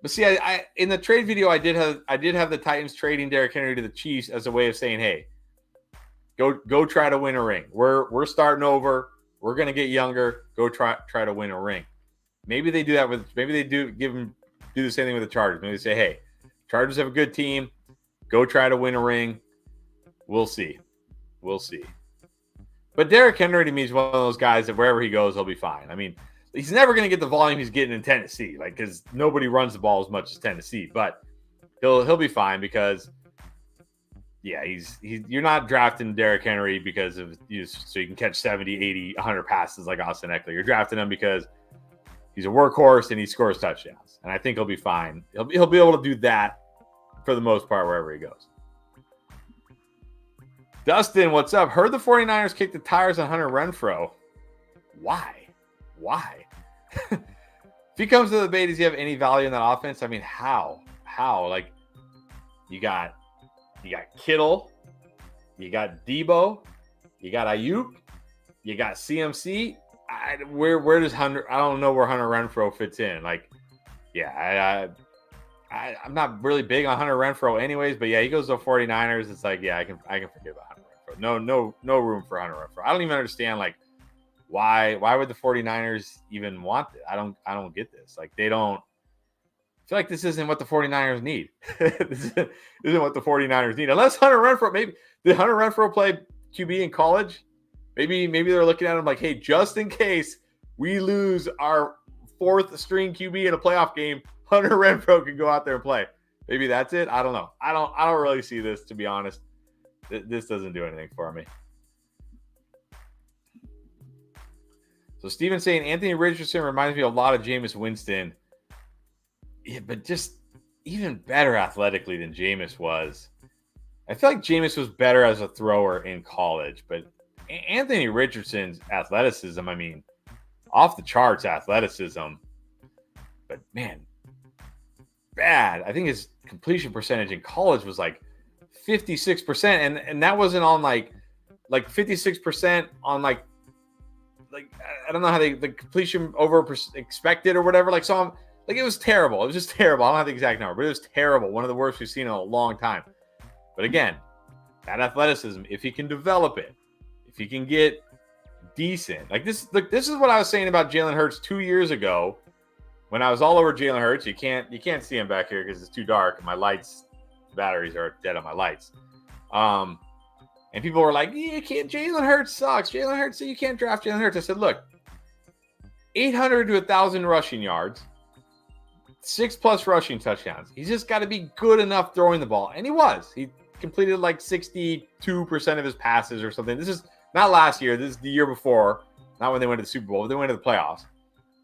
But see, I in the trade video, I did have the Titans trading Derrick Henry to the Chiefs as a way of saying, hey, go try to win a ring. We're starting over. We're gonna get younger. Go try to win a ring. Maybe they do that maybe they do the same thing with the Chargers. Maybe they say, hey, Chargers have a good team. Go try to win a ring. We'll see. But Derrick Henry to me is one of those guys that wherever he goes, he'll be fine. I mean, he's never going to get the volume he's getting in Tennessee, like, because nobody runs the ball as much as Tennessee. But he'll be fine because, yeah, you're not drafting Derrick Henry because of so you can catch 70, 80, 100 passes like Austin Eckler. You're drafting him because he's a workhorse and he scores touchdowns. And I think he'll be fine. He'll be able to do that for the most part wherever he goes. Dustin, what's up? Heard the 49ers kicked the tires on Hunter Renfrow. Why? If he comes to the Bay, does he have any value in that offense? I mean, how? Like, you got Kittle, you got Debo, you got Ayuk, you got CMC. Where does Hunter? I don't know where Hunter Renfrow fits in. Like, yeah, I'm not really big on Hunter Renfrow anyways, but yeah, he goes to the 49ers. It's like, yeah, I can forget about Hunter Renfrow. No room for Hunter Renfrow. I don't even understand, like, why would the 49ers even want it? I don't get this. Like, they don't. I feel like this isn't what the 49ers need. This isn't what the 49ers need. Unless Hunter Renfrow, maybe did Hunter Renfrow play QB in college? Maybe they're looking at him like, hey, just in case we lose our fourth string QB in a playoff game, Hunter Renfrow can go out there and play. Maybe that's it. I don't know. I don't really see this, to be honest. This doesn't do anything for me. So Steven's saying Anthony Richardson reminds me a lot of Jameis Winston. Yeah, but just even better athletically than Jameis was. I feel like Jameis was better as a thrower in college, but Anthony Richardson's athleticism, I mean, off the charts athleticism. But man, bad. I think his completion percentage in college was like 56%, and that wasn't on like 56% on like I don't know how the completion over expected or whatever. Like, so I'm like, it was terrible. It was just terrible. I don't have the exact number, but it was terrible. One of the worst we've seen in a long time. But again, that athleticism, if he can develop it, if he can get decent, like this. Look, this is what I was saying about Jalen Hurts 2 years ago when I was all over Jalen Hurts. You can't see him back here because it's too dark. My batteries are dead on my lights. And people were like, "You can't. Jalen Hurts sucks. Jalen Hurts, so you can't draft Jalen Hurts." I said, "Look, 800 to 1,000 rushing yards, 6+ rushing touchdowns. He's just got to be good enough throwing the ball." And he was. He completed like 62% of his passes or something. This is not last year. This is the year before. Not when they went to the Super Bowl, but they went to the playoffs.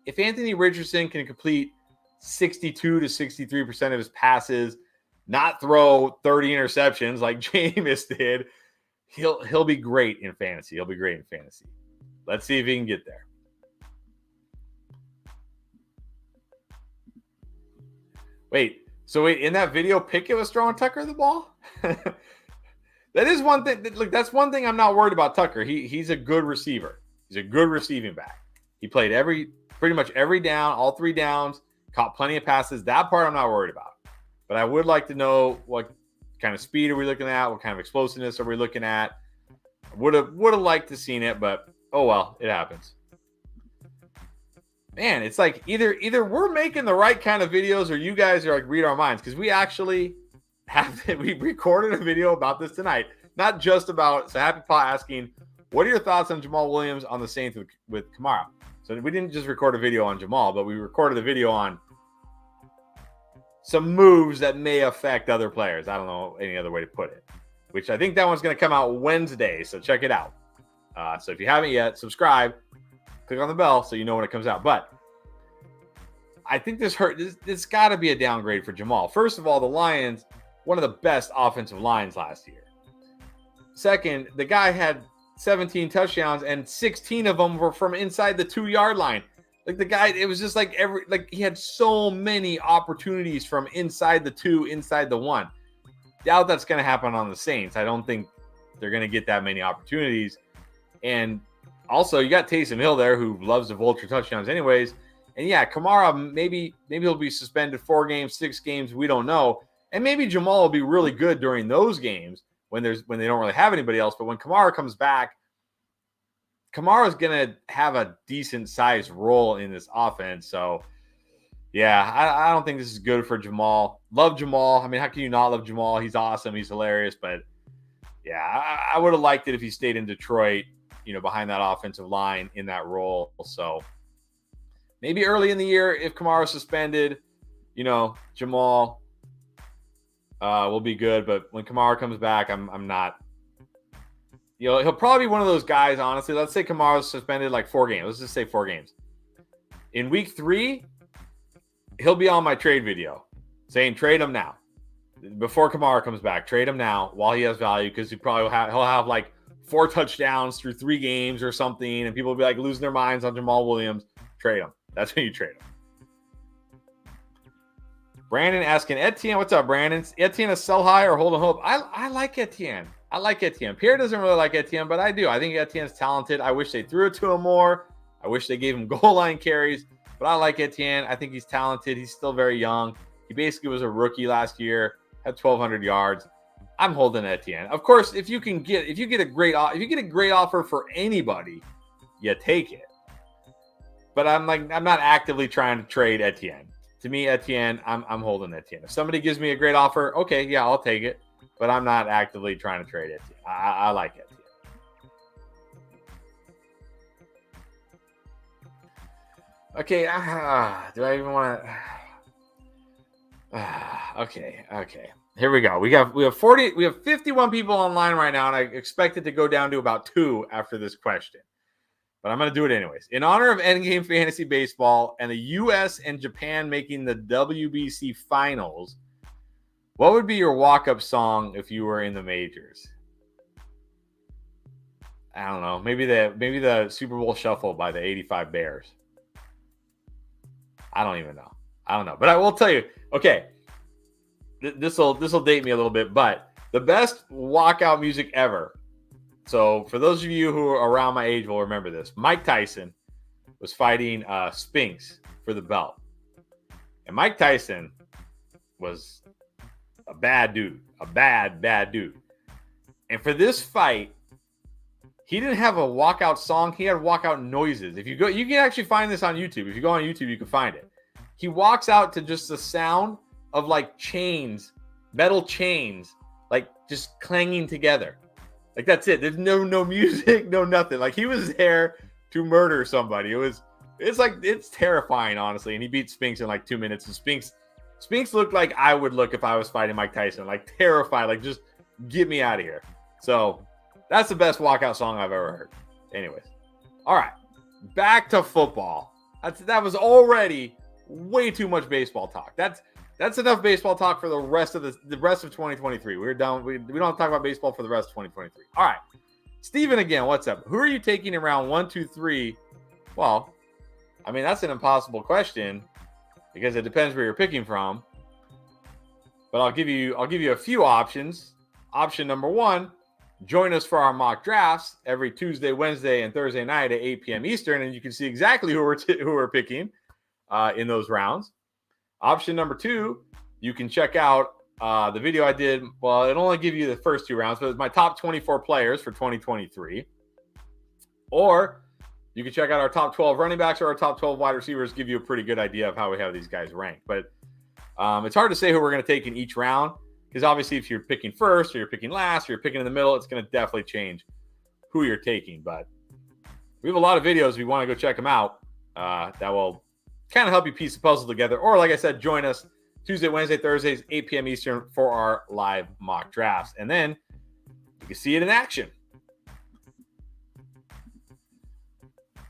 If Anthony Richardson can complete 62 to 63% of his passes, not throw 30 interceptions like Jameis did, he'll be great in fantasy. He'll be great in fantasy. Let's see if he can get there. Wait, in that video, Pickett was throwing Tucker the ball? That is one thing. Look, that's one thing I'm not worried about Tucker. He's a good receiver. He's a good receiving back. He played pretty much every down, all 3 downs, caught plenty of passes. That part I'm not worried about. But I would like to know what kind of speed are we looking at? What kind of explosiveness are we looking at? Would have liked to seen it, but oh well, it happens. Man, it's like either we're making the right kind of videos or you guys are like read our minds, because we actually we recorded a video about this tonight, not just about. So Happy Paw asking, what are your thoughts on Jamal Williams on the Saints with Kamara? So we didn't just record a video on Jamal, but we recorded a video on some moves that may affect other players. I don't know any other way to put it, which I think that one's going to come out Wednesday. So check it out. So if you haven't yet, subscribe, click on the bell so you know when it comes out. But I think this got to be a downgrade for Jamal. First of all, the Lions, one of the best offensive lines last year. Second, the guy had 17 touchdowns and 16 of them were from inside the 2-yard line. Like the guy, it was just like he had so many opportunities from inside the 2, inside the 1. Doubt that's going to happen on the Saints. I don't think they're going to get that many opportunities. And also, you got Taysom Hill there who loves to vulture touchdowns anyways. And yeah, Kamara, maybe he'll be suspended 4 games, 6 games. We don't know. And maybe Jamal will be really good during those games when they don't really have anybody else. But when Kamara comes back, Kamara's going to have a decent sized role in this offense. So, yeah, I don't think this is good for Jamal. Love Jamal. I mean, how can you not love Jamal? He's awesome. He's hilarious. But, yeah, I would have liked it if he stayed in Detroit, behind that offensive line in that role. So, maybe early in the year, if Kamara's suspended, Jamal will be good. But when Kamara comes back, I'm not. He'll probably be one of those guys, honestly. Let's say Kamara's suspended like 4 games. Let's just say 4 games. In week 3, he'll be on my trade video saying trade him now. Before Kamara comes back, trade him now while he has value, because he'll have like 4 touchdowns through 3 games or something, and people will be like losing their minds on Jamal Williams. Trade him. That's when you trade him. Brandin asking, Etienne, what's up, Brandin? Etienne a sell high or hold a hope? I like Etienne. I like Etienne. Pierre doesn't really like Etienne, but I do. I think Etienne's talented. I wish they threw it to him more. I wish they gave him goal line carries, but I like Etienne. I think he's talented. He's still very young. He basically was a rookie last year, had 1,200 yards. I'm holding Etienne. Of course, if you get a great offer for anybody, you take it. But I'm not actively trying to trade Etienne. To me, Etienne, I'm holding Etienne. If somebody gives me a great offer, okay, yeah, I'll take it. But I'm not actively trying to trade Etienne. I like Etienne. Okay, do I even want to? Okay. Here we go. We have 51 people online right now, and I expect it to go down to about 2 after this question. But I'm going to do it anyways. In honor of Endgame Fantasy Baseball and the U.S. and Japan making the WBC Finals, what would be your walk-up song if you were in the majors? I don't know. Maybe the Super Bowl shuffle by the 85 Bears. I don't even know. I don't know. But I will tell you, okay, this will date me a little bit, but the best walkout music ever. So for those of you who are around my age will remember this. Mike Tyson was fighting Spinks for the belt. And Mike Tyson was a bad dude. A bad dude. And for this fight, he didn't have a walkout song. He had walkout noises. If you go, you can actually find this on YouTube. If you go on YouTube, you can find it. He walks out to just the sound of like chains, metal chains, like just clanging together. Like that's it. There's no music, no nothing. Like he was there to murder somebody. It's terrifying, honestly. And he beat Spinks in like 2 minutes. And Spinks looked like I would look if I was fighting Mike Tyson, like terrified, like just get me out of here. So that's the best walkout song I've ever heard. Anyways, all right, back to football. That was already way too much baseball talk. That's enough baseball talk for the rest of the rest of 2023. We're done. We don't have to talk about baseball for the rest of 2023. All right, Steven again. What's up? Who are you taking in round 1, 2, 3? Well, I mean that's an impossible question because it depends where you're picking from. But I'll give you a few options. Option number 1. Join us for our mock drafts every Tuesday, Wednesday, and Thursday night at 8 p.m. Eastern, and you can see exactly who we're picking in those rounds. Option number 2, you can check out the video I did. Well, it'll only give you the first 2 rounds, but it's my top 24 players for 2023. Or you can check out our top 12 running backs or our top 12 wide receivers, give you a pretty good idea of how we have these guys ranked. But it's hard to say who we're going to take in each round. Because obviously, if you're picking first or you're picking last or you're picking in the middle, it's going to definitely change who you're taking. But we have a lot of videos. If you want to go check them out, that will kind of help you piece the puzzle together. Or like I said, join us Tuesday, Wednesday, Thursdays, 8 p.m. Eastern for our live mock drafts. And then you can see it in action.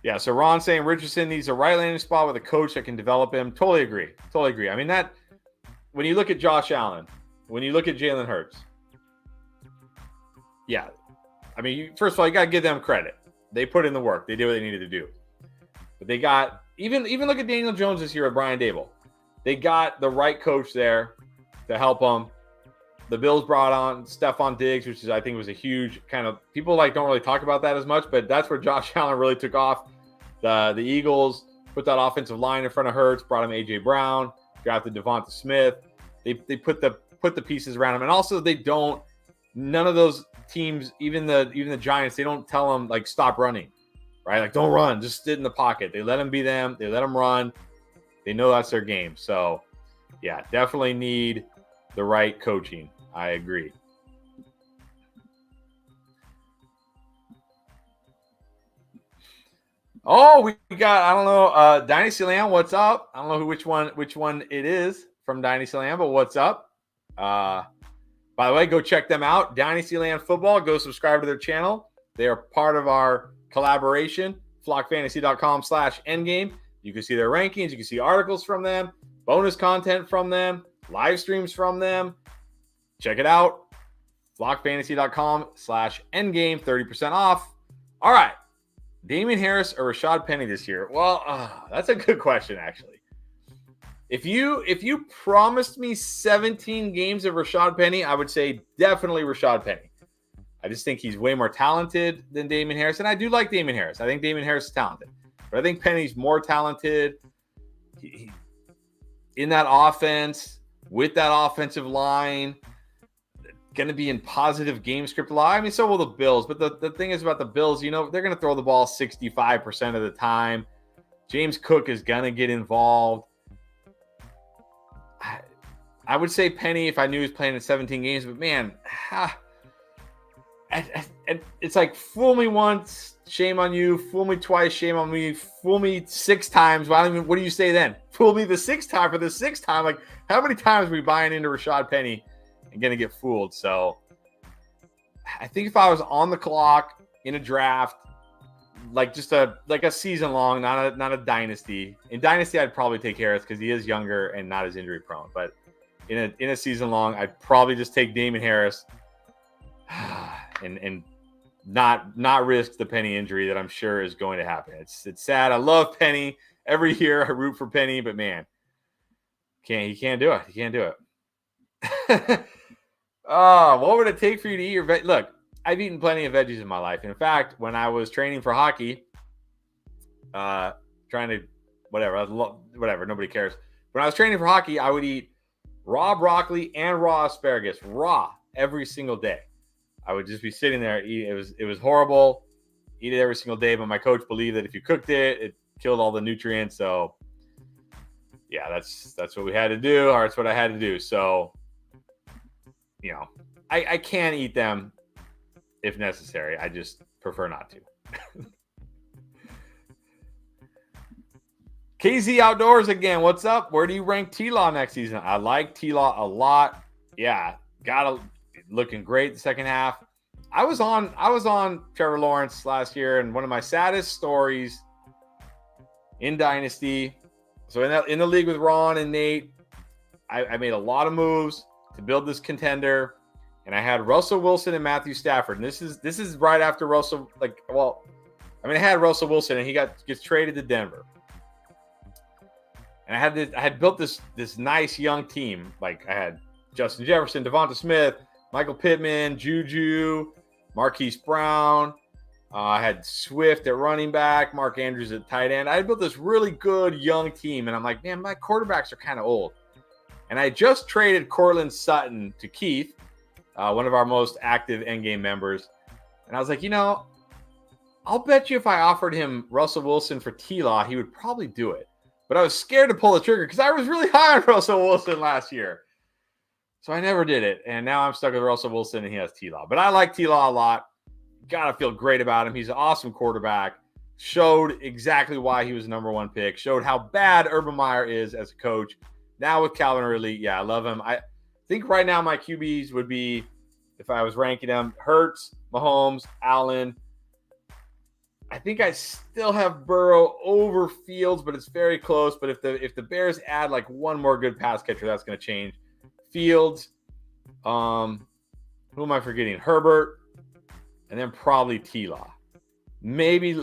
Yeah, so Ron saying Richardson needs a right landing spot with a coach that can develop him. Totally agree. I mean, that when you look at Josh Allen, when you look at Jalen Hurts, yeah, I mean, first of all, you got to give them credit. They put in the work. They did what they needed to do. But they got even look at Daniel Jones this year at Brian Dable. They got the right coach there to help them. The Bills brought on Stephon Diggs, which I think was a huge kind of people don't really talk about that as much, but that's where Josh Allen really took off. The Eagles put that offensive line in front of Hurts, brought him A.J. Brown, drafted Devonta Smith. They put the pieces around him, and also none of those teams, even the Giants, they don't tell them stop running, right? Like don't run, just sit in the pocket. They let them be them. They let them run. They know that's their game. So yeah, definitely need the right coaching. I agree. Oh, we got, I don't know, Dynasty Land, what's up? I don't know which one it is from Dynasty Land, but what's up? By the way, go check them out. Dynasty Land Football, go subscribe to their channel. They are part of our collaboration, flockfantasy.com/endgame. You can see their rankings. You can see articles from them, bonus content from them, live streams from them. Check it out. flockfantasy.com/endgame, 30% off. All right. Damien Harris or Rashad Penny this year? Well, that's a good question, actually. If you promised me 17 games of Rashad Penny, I would say definitely Rashad Penny. I just think he's way more talented than Damien Harris, and I do like Damien Harris. I think Damien Harris is talented, but I think Penny's more talented. He in that offense, with that offensive line, going to be in positive game script a lot. I mean, so will the Bills. But the thing is about the Bills, they're going to throw the ball 65% of the time. James Cook is going to get involved. I would say Penny if I knew he was playing in 17 games. But, man, it's like fool me once, shame on you. Fool me twice, shame on me. Fool me 6 times. What do you say then? Fool me the 6th time for the 6th time. Like, how many times are we buying into Rashad Penny and going to get fooled? So I think if I was on the clock in a draft, just a season long, not a dynasty. In dynasty, I'd probably take Harris because he is younger and not as injury prone. But in a season long, I'd probably just take Damien Harris and not risk the Penny injury that I'm sure is going to happen. It's sad. I love Penny. Every year I root for Penny, but man, he can't do it. He can't do it. Oh, what would it take for you to eat your veg? Look, I've eaten plenty of veggies in my life. In fact, when I was training for hockey, trying to whatever, nobody cares. When I was training for hockey, I would eat raw broccoli and raw asparagus, raw, every single day. I would just be sitting there. It was horrible. Eat it every single day, but my coach believed that if you cooked it, it killed all the nutrients. So, yeah, that's what we had to do, or it's what I had to do. So, I can eat them if necessary. I just prefer not to. KZ Outdoors again. What's up? Where do you rank T-Law next season? I like T-Law a lot. Yeah, looking great the second half. I was on Trevor Lawrence last year, and one of my saddest stories in Dynasty. So in the league with Ron and Nate, I made a lot of moves to build this contender, and I had Russell Wilson and Matthew Stafford. And this is right after Russell. I had Russell Wilson, and he gets traded to Denver. And I had built this nice young team. Like I had Justin Jefferson, Devonta Smith, Michael Pittman, Juju, Marquise Brown. I had Swift at running back, Mark Andrews at tight end. I had built this really good young team, and I'm like, man, my quarterbacks are kind of old. And I just traded Cortland Sutton to Keith, one of our most active endgame members. And I was like, I'll bet you if I offered him Russell Wilson for T-Law, he would probably do it. But I was scared to pull the trigger because I was really high on Russell Wilson last year. So I never did it. And now I'm stuck with Russell Wilson and he has T-Law. But I like T-Law a lot. Got to feel great about him. He's an awesome quarterback. Showed exactly why he was the number one pick. Showed how bad Urban Meyer is as a coach. Now with Calvin Ridley, yeah, I love him. I think right now my QBs would be, if I was ranking them, Hurts, Mahomes, Allen. I think I still have Burrow over Fields, but it's very close. But if the Bears add like one more good pass catcher, that's going to change. Fields, who am I forgetting? Herbert, and then probably T-Law. Maybe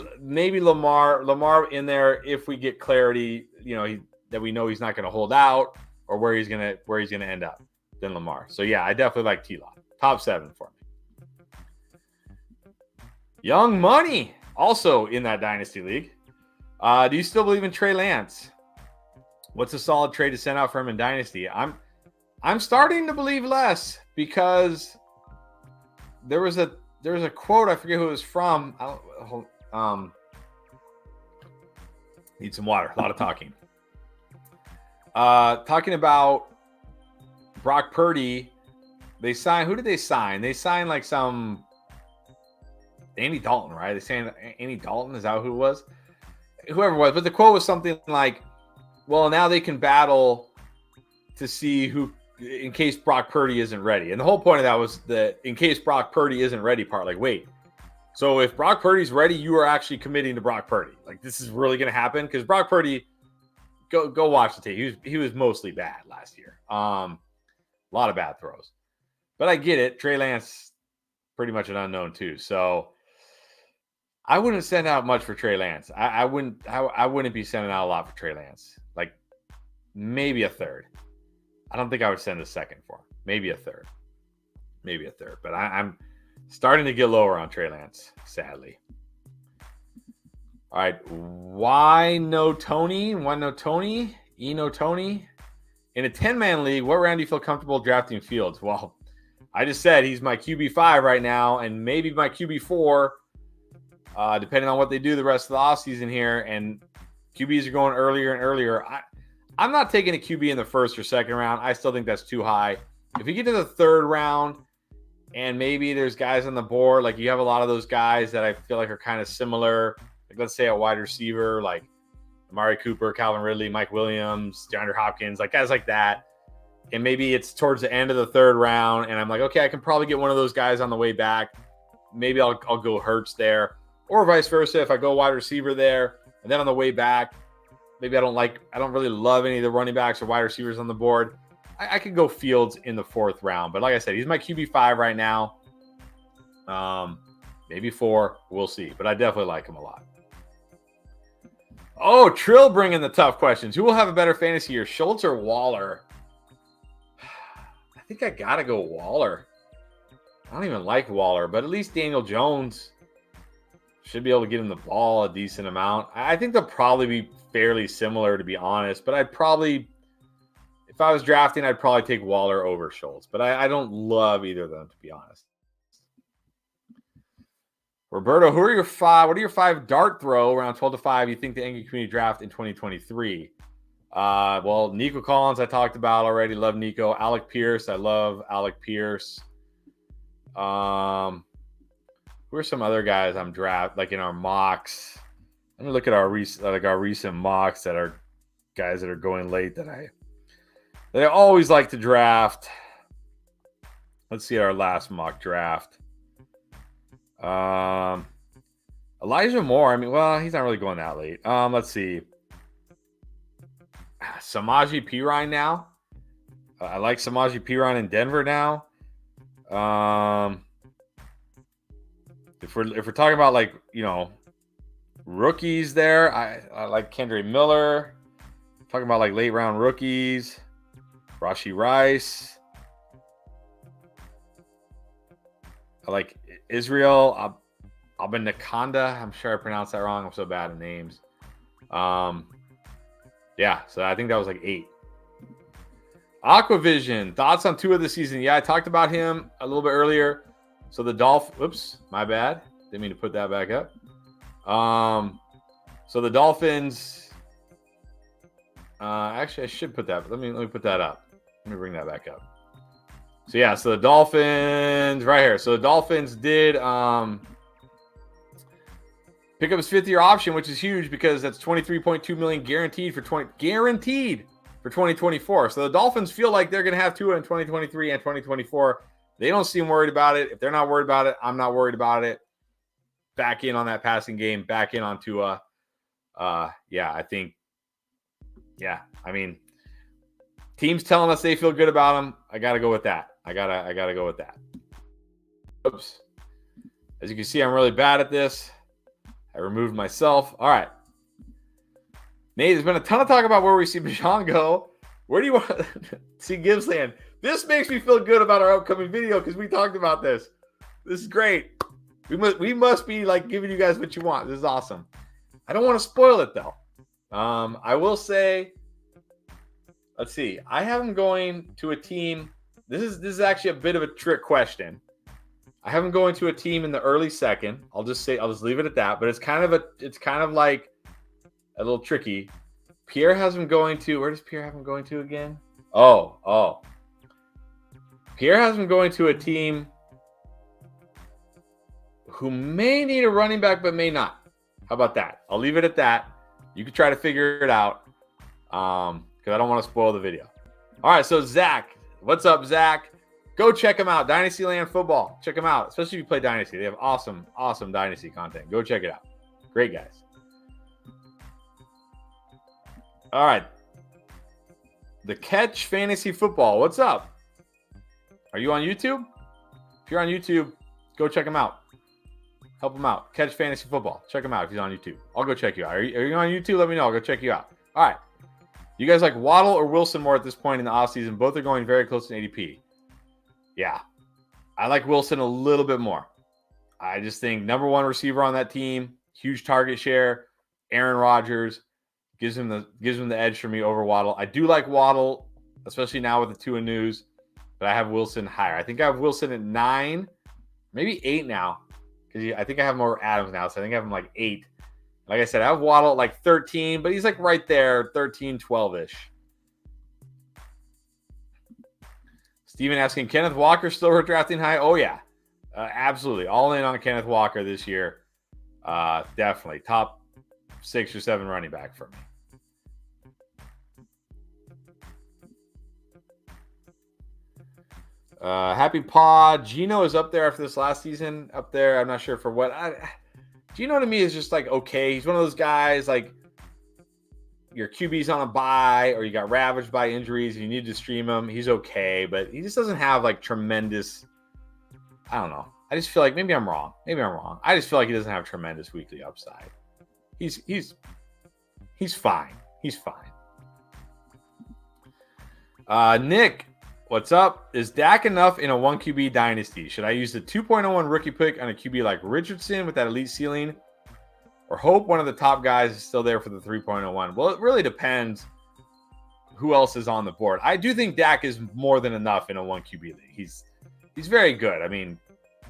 Lamar in there if we get clarity, that we know he's not going to hold out or where he's going to end up than Lamar. So yeah, I definitely like T-Law. Top 7 for me. Young Money. Also in that Dynasty League. Do you still believe in Trey Lance? What's a solid trade to send out for him in Dynasty? I'm starting to believe less because there was a quote, I forget who it was from. Need some water. A lot of talking. Talking about Brock Purdy. Who did they sign? They signed like some Andy Dalton, right? They saying Andy Dalton, is that who it was? Whoever it was. But the quote was something like, well, now they can battle to see who, in case Brock Purdy isn't ready. And the whole point of that was the in case Brock Purdy isn't ready part. Like, wait, so if Brock Purdy's ready, you are actually committing to Brock Purdy. Like, this is really going to happen? Because Brock Purdy, go watch the tape. He was mostly bad last year. A lot of bad throws. But I get it. Trey Lance, pretty much an unknown too. So I wouldn't send out much for Trey Lance. I wouldn't be sending out a lot for Trey Lance. Like maybe a third. I don't think I would send a second for him. Maybe a third. But I'm starting to get lower on Trey Lance, sadly. All right. Why no Tony? Eno Tony? In a 10-man league, what round do you feel comfortable drafting Fields? Well, I just said he's my QB5 right now and maybe my QB4. Depending on what they do the rest of the offseason here, and QBs are going earlier and earlier. I'm not taking a QB in the first or second round. I still think that's too high. If you get to the third round and maybe there's guys on the board, like you have a lot of those guys that I feel like are kind of similar, like let's say a wide receiver, like Amari Cooper, Calvin Ridley, Mike Williams, DeAndre Hopkins, like guys like that. And maybe it's towards the end of the third round, and I'm like, okay, I can probably get one of those guys on the way back. Maybe I'll go Hurts there. Or vice versa, if I go wide receiver there, and then on the way back, maybe I don't really love any of the running backs or wide receivers on the board. I could go Fields in the fourth round. But like I said, he's my QB5 right now. maybe 4. We'll see. But I definitely like him a lot. Oh, Trill bringing the tough questions. Who will have a better fantasy year, Schultz or Waller? I think I got to go Waller. I don't even like Waller, but at least Daniel Jones should be able to get him the ball a decent amount. I think they'll probably be fairly similar, to be honest. But I'd probably, if I was drafting, I'd probably take Waller over Schultz. But I don't love either of them, to be honest. Roberto, what are your 5 dart throw around 12 to 5 you think the Yankee community draft in 2023? Well, Nico Collins I talked about already. Love Nico. Alec Pierce. I love Alec Pierce. Who are some other guys I'm draft like in our mocks? Let me look at our recent mocks that are guys that are going late that I always like to draft. Let's see our last mock draft. Elijah Moore. I mean, well, he's not really going that late. Let's see. Samaje Perine now. I like Samaje Perine in Denver now. If we're talking about like, you know, rookies there, I like Kendre Miller. Talking about like late round rookies. Rashee Rice. I like Israel Abanikanda. I'm sure I pronounced that wrong. I'm so bad at names. Yeah, so I think that was like 8. Aquavision, thoughts on Tua this season? Yeah, I talked about him a little bit earlier. So the Dolphins, oops, my bad. Didn't mean to put that back up. So the Dolphins, actually I should put that, let me put that up. Let me bring that back up. So yeah, so the Dolphins right here. So the Dolphins did pick up his 5th-year option, which is huge because that's $23.2 million guaranteed for 2024. So the Dolphins feel like they're going to have Tua in 2023 and 2024. They don't seem worried about it. If they're not worried about it, I'm not worried about it. Back in on that passing game, back in on Tua. Yeah, I think. Yeah, I mean, teams telling us they feel good about him. I got to go with that. I gotta go with that. Oops. As you can see, I'm really bad at this. I removed myself. All right. Nate, there's been a ton of talk about where we see Bijan go. Where do you want to see Gibbsland? This makes me feel good about our upcoming video because we talked about this. This is great. We must be like giving you guys what you want. This is awesome. I don't want to spoil it though. I will say, let's see. I have him going to a team. This is actually a bit of a trick question. I have him going to a team in the early second. I'll just leave it at that. But it's kind of like a little tricky. Pierre has him going to, where does Pierre have him going to again? Oh. Pierre has him going to a team who may need a running back, but may not. How about that? I'll leave it at that. You can try to figure it out. Because I don't want to spoil the video. All right, so Zach. What's up, Zach? Go check them out. Dynastyland Football. Check them out, especially if you play Dynasty. They have awesome Dynasty content. Go check it out. Great guys. All right. The Catch Fantasy Football. What's up? Are you on YouTube? If you're on YouTube, go check them out. Help them out. Catch Fantasy Football. Check them out if he's on YouTube. I'll go check you out. Are you on YouTube? Let me know. I'll go check you out. All right. You guys like Waddle or Wilson more at this point in the offseason? Both are going very close to ADP. Yeah. I like Wilson a little bit more. I just think number 1 receiver on that team, huge target share. Aaron Rodgers gives him the edge for me over Waddle. I do like Waddle, especially now with the Tua news, but I have Wilson higher. I think I have Wilson at 9, maybe 8 now, because I think I have more Adams now, so I think I have him like 8. Like I said, I have Waddle at like 13, but he's like right there, 13, 12-ish. Steven asking, Kenneth Walker still redrafting high? Oh, yeah. Absolutely. All in on Kenneth Walker this year. Definitely. Top 6 or 7 running back for me. Happy Pod. Gino is up there after this last season. Up there. I'm not sure for what. Gino to me is just like okay. He's one of those guys like your QB's on a bye or you got ravaged by injuries and you need to stream him. He's okay, but he just doesn't have like tremendous I don't know. I just feel like maybe I'm wrong. I just feel like he doesn't have tremendous weekly upside. He's fine. He's fine. Nick, what's up? Is Dak enough in a 1 QB dynasty? Should I use the 2.01 rookie pick on a QB like Richardson with that elite ceiling, or hope one of the top guys is still there for the 3.01? Well, it really depends who else is on the board. I do think Dak is more than enough in a 1 QB league. He's very good. I mean,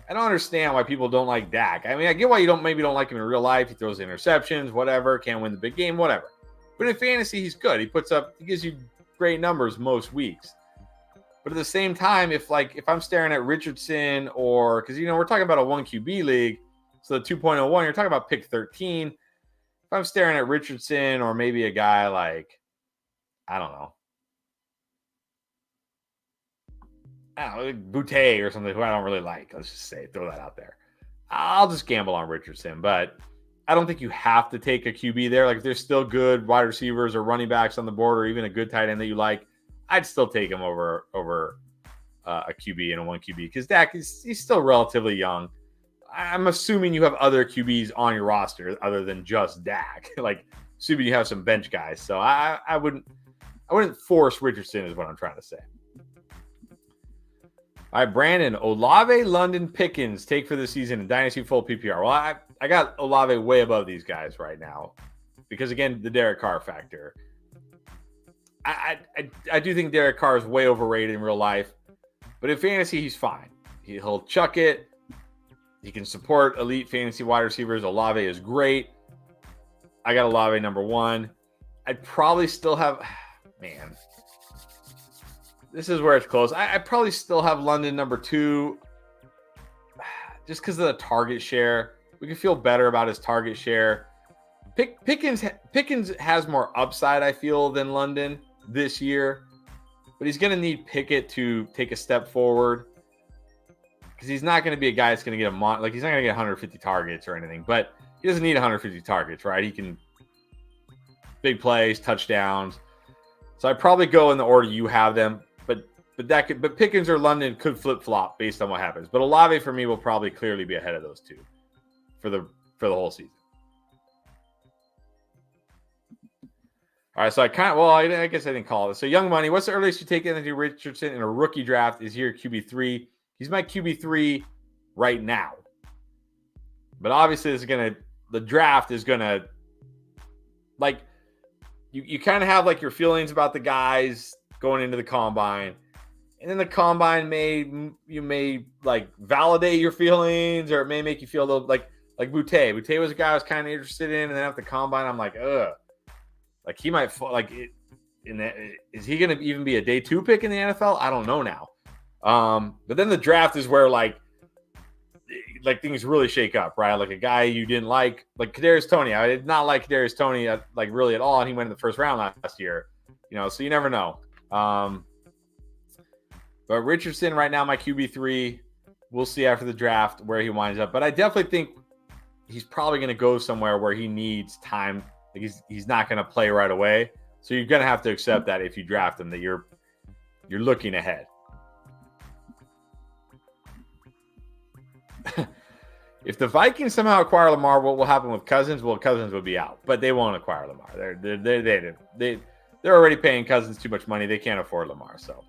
I don't understand why people don't like Dak. I mean, I get why you maybe don't like him in real life. He throws interceptions, whatever, can't win the big game, whatever. But in fantasy, he's good. He gives you great numbers most weeks. But at the same time, if I'm staring at Richardson, or because we're talking about a 1 QB league, so the 2.01, you're talking about pick 13. If I'm staring at Richardson, or maybe a guy like, I don't know, Boutte or something who I don't really like. Let's just throw that out there. I'll just gamble on Richardson, but I don't think you have to take a QB there. Like, if there's still good wide receivers or running backs on the board, or even a good tight end that you like, I'd still take him over a QB and a 1 QB, because Dak he's still relatively young. I'm assuming you have other QBs on your roster other than just Dak. Like, assuming you have some bench guys. So I wouldn't force Richardson, is what I'm trying to say. All right, Brandon, Olave, London, Pickens take for the season in Dynasty full PPR. Well, I got Olave way above these guys right now because, again, the Derek Carr factor. I do think Derek Carr is way overrated in real life, but in fantasy, he's fine. He'll chuck it. He can support elite fantasy wide receivers. Olave is great. I got Olave number 1. I'd probably still have, man, this is where it's close. I probably still have London number 2, just because of the target share. We can feel better about his target share. Pickens has more upside, I feel, than London this year, but he's going to need Pickett to take a step forward, because he's not going to be a guy that's going to get he's not going to get 150 targets or anything, but he doesn't need 150 targets, right? He can big plays, touchdowns. So I'd probably go in the order you have them. But Pickens or London could flip-flop based on what happens. But Olave for me will probably clearly be ahead of those two for the whole season. All right, so I guess I didn't call it. So Young Money, what's the earliest you take Anthony Richardson in a rookie draft? Is here QB3? He's my QB3 right now. But obviously the draft is gonna, like, you kind of have like your feelings about the guys going into the combine. And then the combine you may like validate your feelings, or it may make you feel a little like Boutte. Boutte was a guy I was kind of interested in, and then after the combine, I'm like, ugh. Like, he might fall. Like, is he going to even be a day 2 pick in the NFL? I don't know now. But then the draft is where like things really shake up, right? Like a guy you didn't like Kadarius Toney. I did not like Kadarius Toney like really at all, and he went in the first round last year. So you never know. But Richardson right now, my QB3. We'll see after the draft where he winds up. But I definitely think he's probably going to go somewhere where he needs time. Like, he's not going to play right away. So you're going to have to accept that if you draft him, that you're looking ahead. If the Vikings somehow acquire Lamar, what will happen with Cousins? Well, Cousins will be out, but they won't acquire Lamar. They're already paying Cousins too much money. They can't afford Lamar, so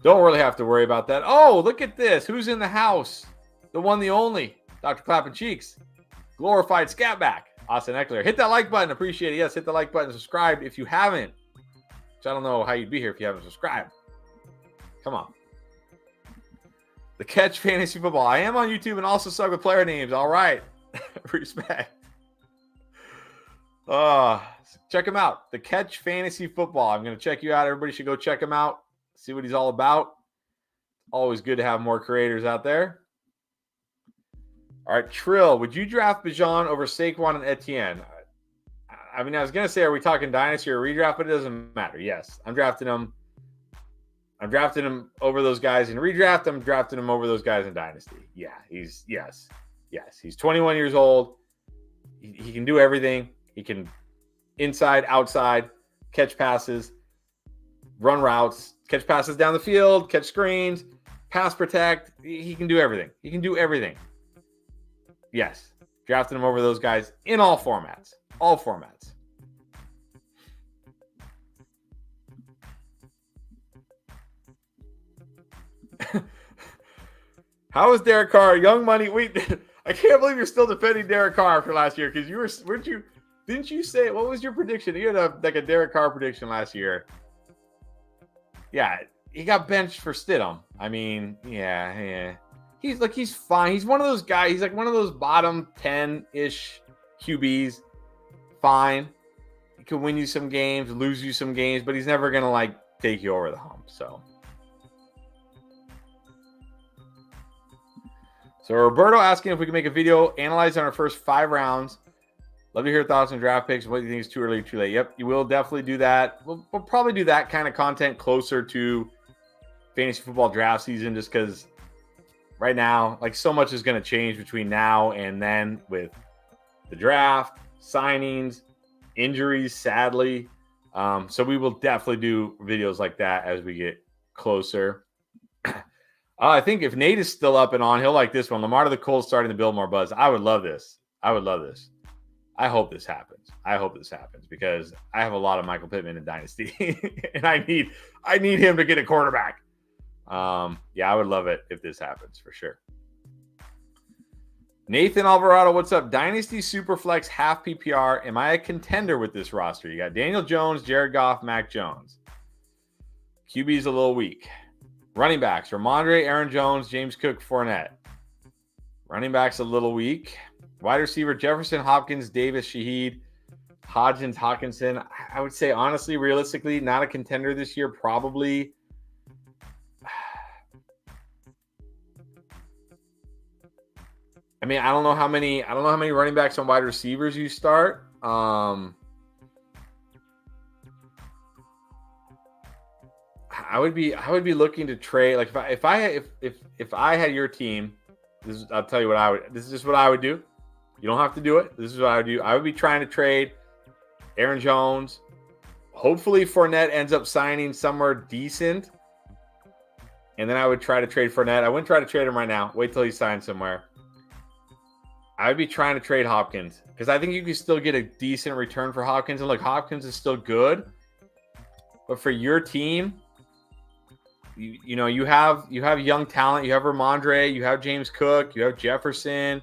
don't really have to worry about that. Oh, look at this. Who's in the house? The one, the only. Dr. Clapping Cheeks. Glorified Scatback. Austin Eckler. Hit that like button. Appreciate it. Yes, hit the like button. Subscribe if you haven't. Which I don't know how you'd be here if you haven't subscribed. Come on. The Catch Fantasy Football. I am on YouTube and also suck with player names. All right. Respect. Check him out. The Catch Fantasy Football. I'm going to check you out. Everybody should go check him out. See what he's all about. Always good to have more creators out there. All right, Trill. Would you draft Bijan over Saquon and Etienne? I mean, I was going to say, are we talking dynasty or redraft? But it doesn't matter. Yes, I'm drafting him. I'm drafting him over those guys in redraft. I'm drafting him over those guys in dynasty. Yeah, yes. He's 21 years old. He can do everything. He can inside, outside, catch passes, run routes, catch passes down the field, catch screens. pass protect. He can do everything. He can do everything. Yes. Drafted him over those guys in all formats. All formats. How is Derek Carr? Young money. I can't believe you're still defending Derek Carr after last year because didn't you say, what was your prediction? You had a Derek Carr prediction last year. Yeah, he got benched for Stidham. I mean, yeah. He's fine. He's one of those guys. He's like one of those bottom 10-ish QBs. Fine. He could win you some games, lose you some games, but he's never going to take you over the hump. So Roberto asking if we can make a video analyzing our first 5 rounds. Love to hear thoughts on draft picks. What do you think is too early, too late? Yep, you will definitely do that. We'll probably do that kind of content closer to fantasy football draft season just because right now, so much is going to change between now and then with the draft, signings, injuries, sadly. So we will definitely do videos like that as we get closer. I think if Nate is still up and on, he'll like this one. Lamar to the Colts starting to build more buzz. I would love this. I hope this happens. Because I have a lot of Michael Pittman in Dynasty, and I need him to get a quarterback. Yeah, I would love it if this happens for sure. Nathan Alvarado, what's up? Dynasty Superflex half PPR. Am I a contender with this roster? You got Daniel Jones, Jared Goff, Mac Jones. QB's a little weak. Running backs, Ramondre, Aaron Jones, James Cook, Fournette. Running backs a little weak. Wide receiver, Jefferson, Hopkins, Davis, Shaheed, Hodgins, Hawkinson. I would say, honestly, realistically, not a contender this year, probably. I mean, I don't know how many running backs and wide receivers you start. I would be looking to trade. If I had your team, I'll tell you what this is just what I would do. You don't have to do it. This is what I would do. I would be trying to trade Aaron Jones. Hopefully Fournette ends up signing somewhere decent. And then I would try to trade Fournette. I wouldn't try to trade him right now. Wait till he signs somewhere. I would be trying to trade Hopkins because I think you can still get a decent return for Hopkins. And Hopkins is still good. But for your team, you have young talent. You have Ramondre. You have James Cook. You have Jefferson.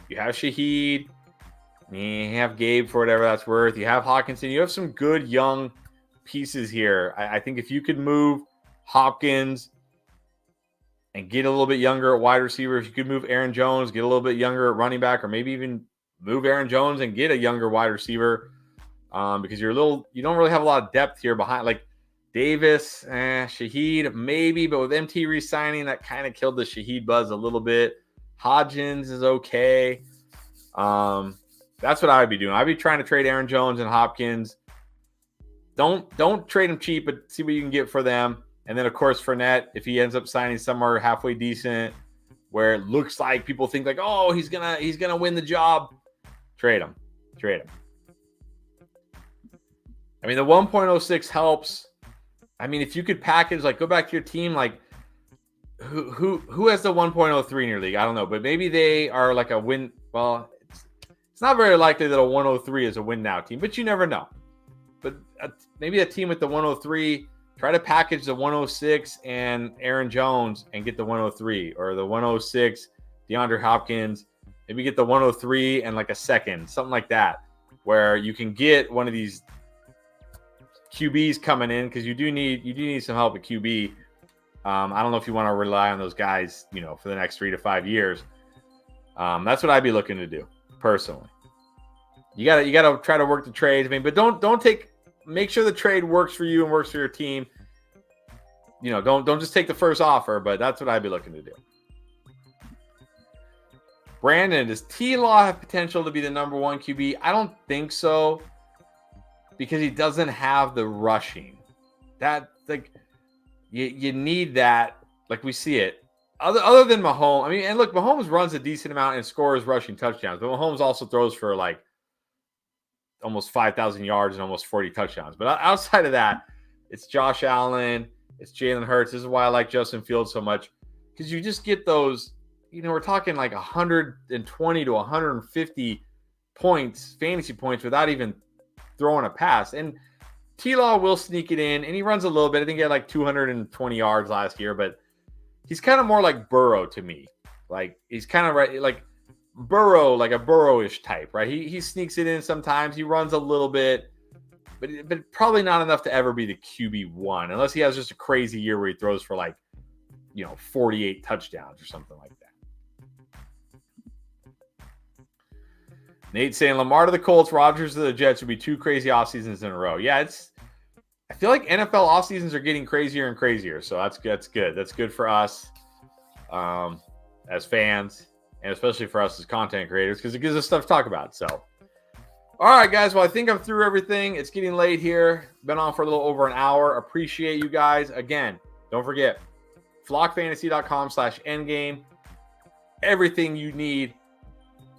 You have Shaheed. You have Gabe for whatever that's worth. You have Hawkinson. You have some good young pieces here. I think if you could move Hopkins and get a little bit younger at wide receiver, if you could move Aaron Jones, get a little bit younger at running back, or maybe even move Aaron Jones and get a younger wide receiver, because you don't really have a lot of depth here behind. Davis, Shaheed, maybe, but with MT re-signing, that kind of killed the Shaheed buzz a little bit. Hodgins is okay. That's what I would be doing. I'd be trying to trade Aaron Jones and Hopkins. Don't trade them cheap, but see what you can get for them. And then, of course, Fournette, if he ends up signing somewhere halfway decent, where it looks like people think he's gonna win the job, trade him. I mean, the 1.06 helps. I mean, if you could package, go back to your team, who has the 1.03 in your league? I don't know, but maybe they are a win. Well, it's not very likely that a 103 is a win now team, but you never know. But maybe a team with the 103, try to package the 106 and Aaron Jones and get the 103, or the 106 DeAndre Hopkins. Maybe get the 103 and a second, something like that, where you can get one of these QBs coming in, because you do need some help at QB. I don't know if you want to rely on those guys, for the next 3 to 5 years. That's what I'd be looking to do personally. You gotta try to work the trades. I mean, but make sure the trade works for you and works for your team. Don't just take the first offer, but that's what I'd be looking to do. Brandin, does T-Law have potential to be the number 1 QB? I don't think so, because he doesn't have the rushing. That you need that. We see it. Other than Mahomes, I mean, and look, Mahomes runs a decent amount and scores rushing touchdowns, but Mahomes also throws for almost 5,000 yards and almost 40 touchdowns. But outside of that, it's Josh Allen, it's Jalen Hurts. This is why I like Justin Fields so much. because you just get those, we're talking like 120 to 150 points, fantasy points, without even throwing a pass. And T-Law will sneak it in, and he runs a little bit. I think he had like 220 yards last year, but he's kind of more like Burrow to me. Like, he's kind of right, like Burrow, like a Burrow-ish type, right? He sneaks it in sometimes. He runs a little bit, but probably not enough to ever be the QB1, unless he has just a crazy year where he throws for like, 48 touchdowns or something like that. Nate saying Lamar to the Colts, Rodgers to the Jets would be 2 crazy off seasons in a row. Yeah, I feel like NFL off seasons are getting crazier and crazier. So that's good. That's good for us as fans, and especially for us as content creators, because it gives us stuff to talk about. So, all right, guys. Well, I think I'm through everything. It's getting late here. Been on for a little over an hour. Appreciate you guys. Again, don't forget, flockfantasy.com/endgame. Everything you need.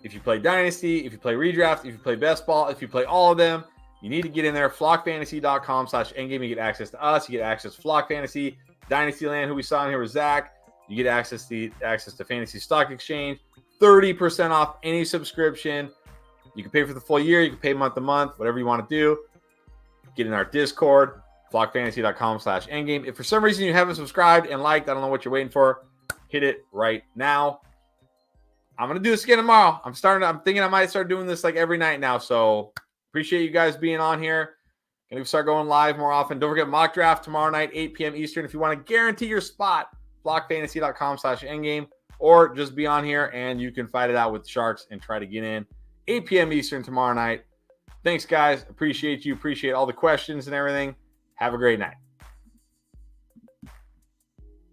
If you play Dynasty, if you play Redraft, if you play Best Ball, if you play all of them, you need to get in there. Flockfantasy.com/endgame. You get access to us. You get access to Flock Fantasy, Dynastyland, who we saw in here with Zach. You get access to Fantasy Stock Exchange. 30% off any subscription. You can pay for the full year. You can pay month to month, whatever you want to do. Get in our Discord, flockfantasy.com/endgame. If for some reason you haven't subscribed and liked, I don't know what you're waiting for, hit it right now. I'm going to do this again tomorrow. I'm thinking I might start doing this like every night now. So appreciate you guys being on here. Going to start going live more often. Don't forget mock draft tomorrow night, 8 p.m. Eastern. If you want to guarantee your spot, flockfantasy.com/endgame, or just be on here and you can fight it out with Sharks and try to get in 8 p.m. Eastern tomorrow night. Thanks, guys. Appreciate you. Appreciate all the questions and everything. Have a great night.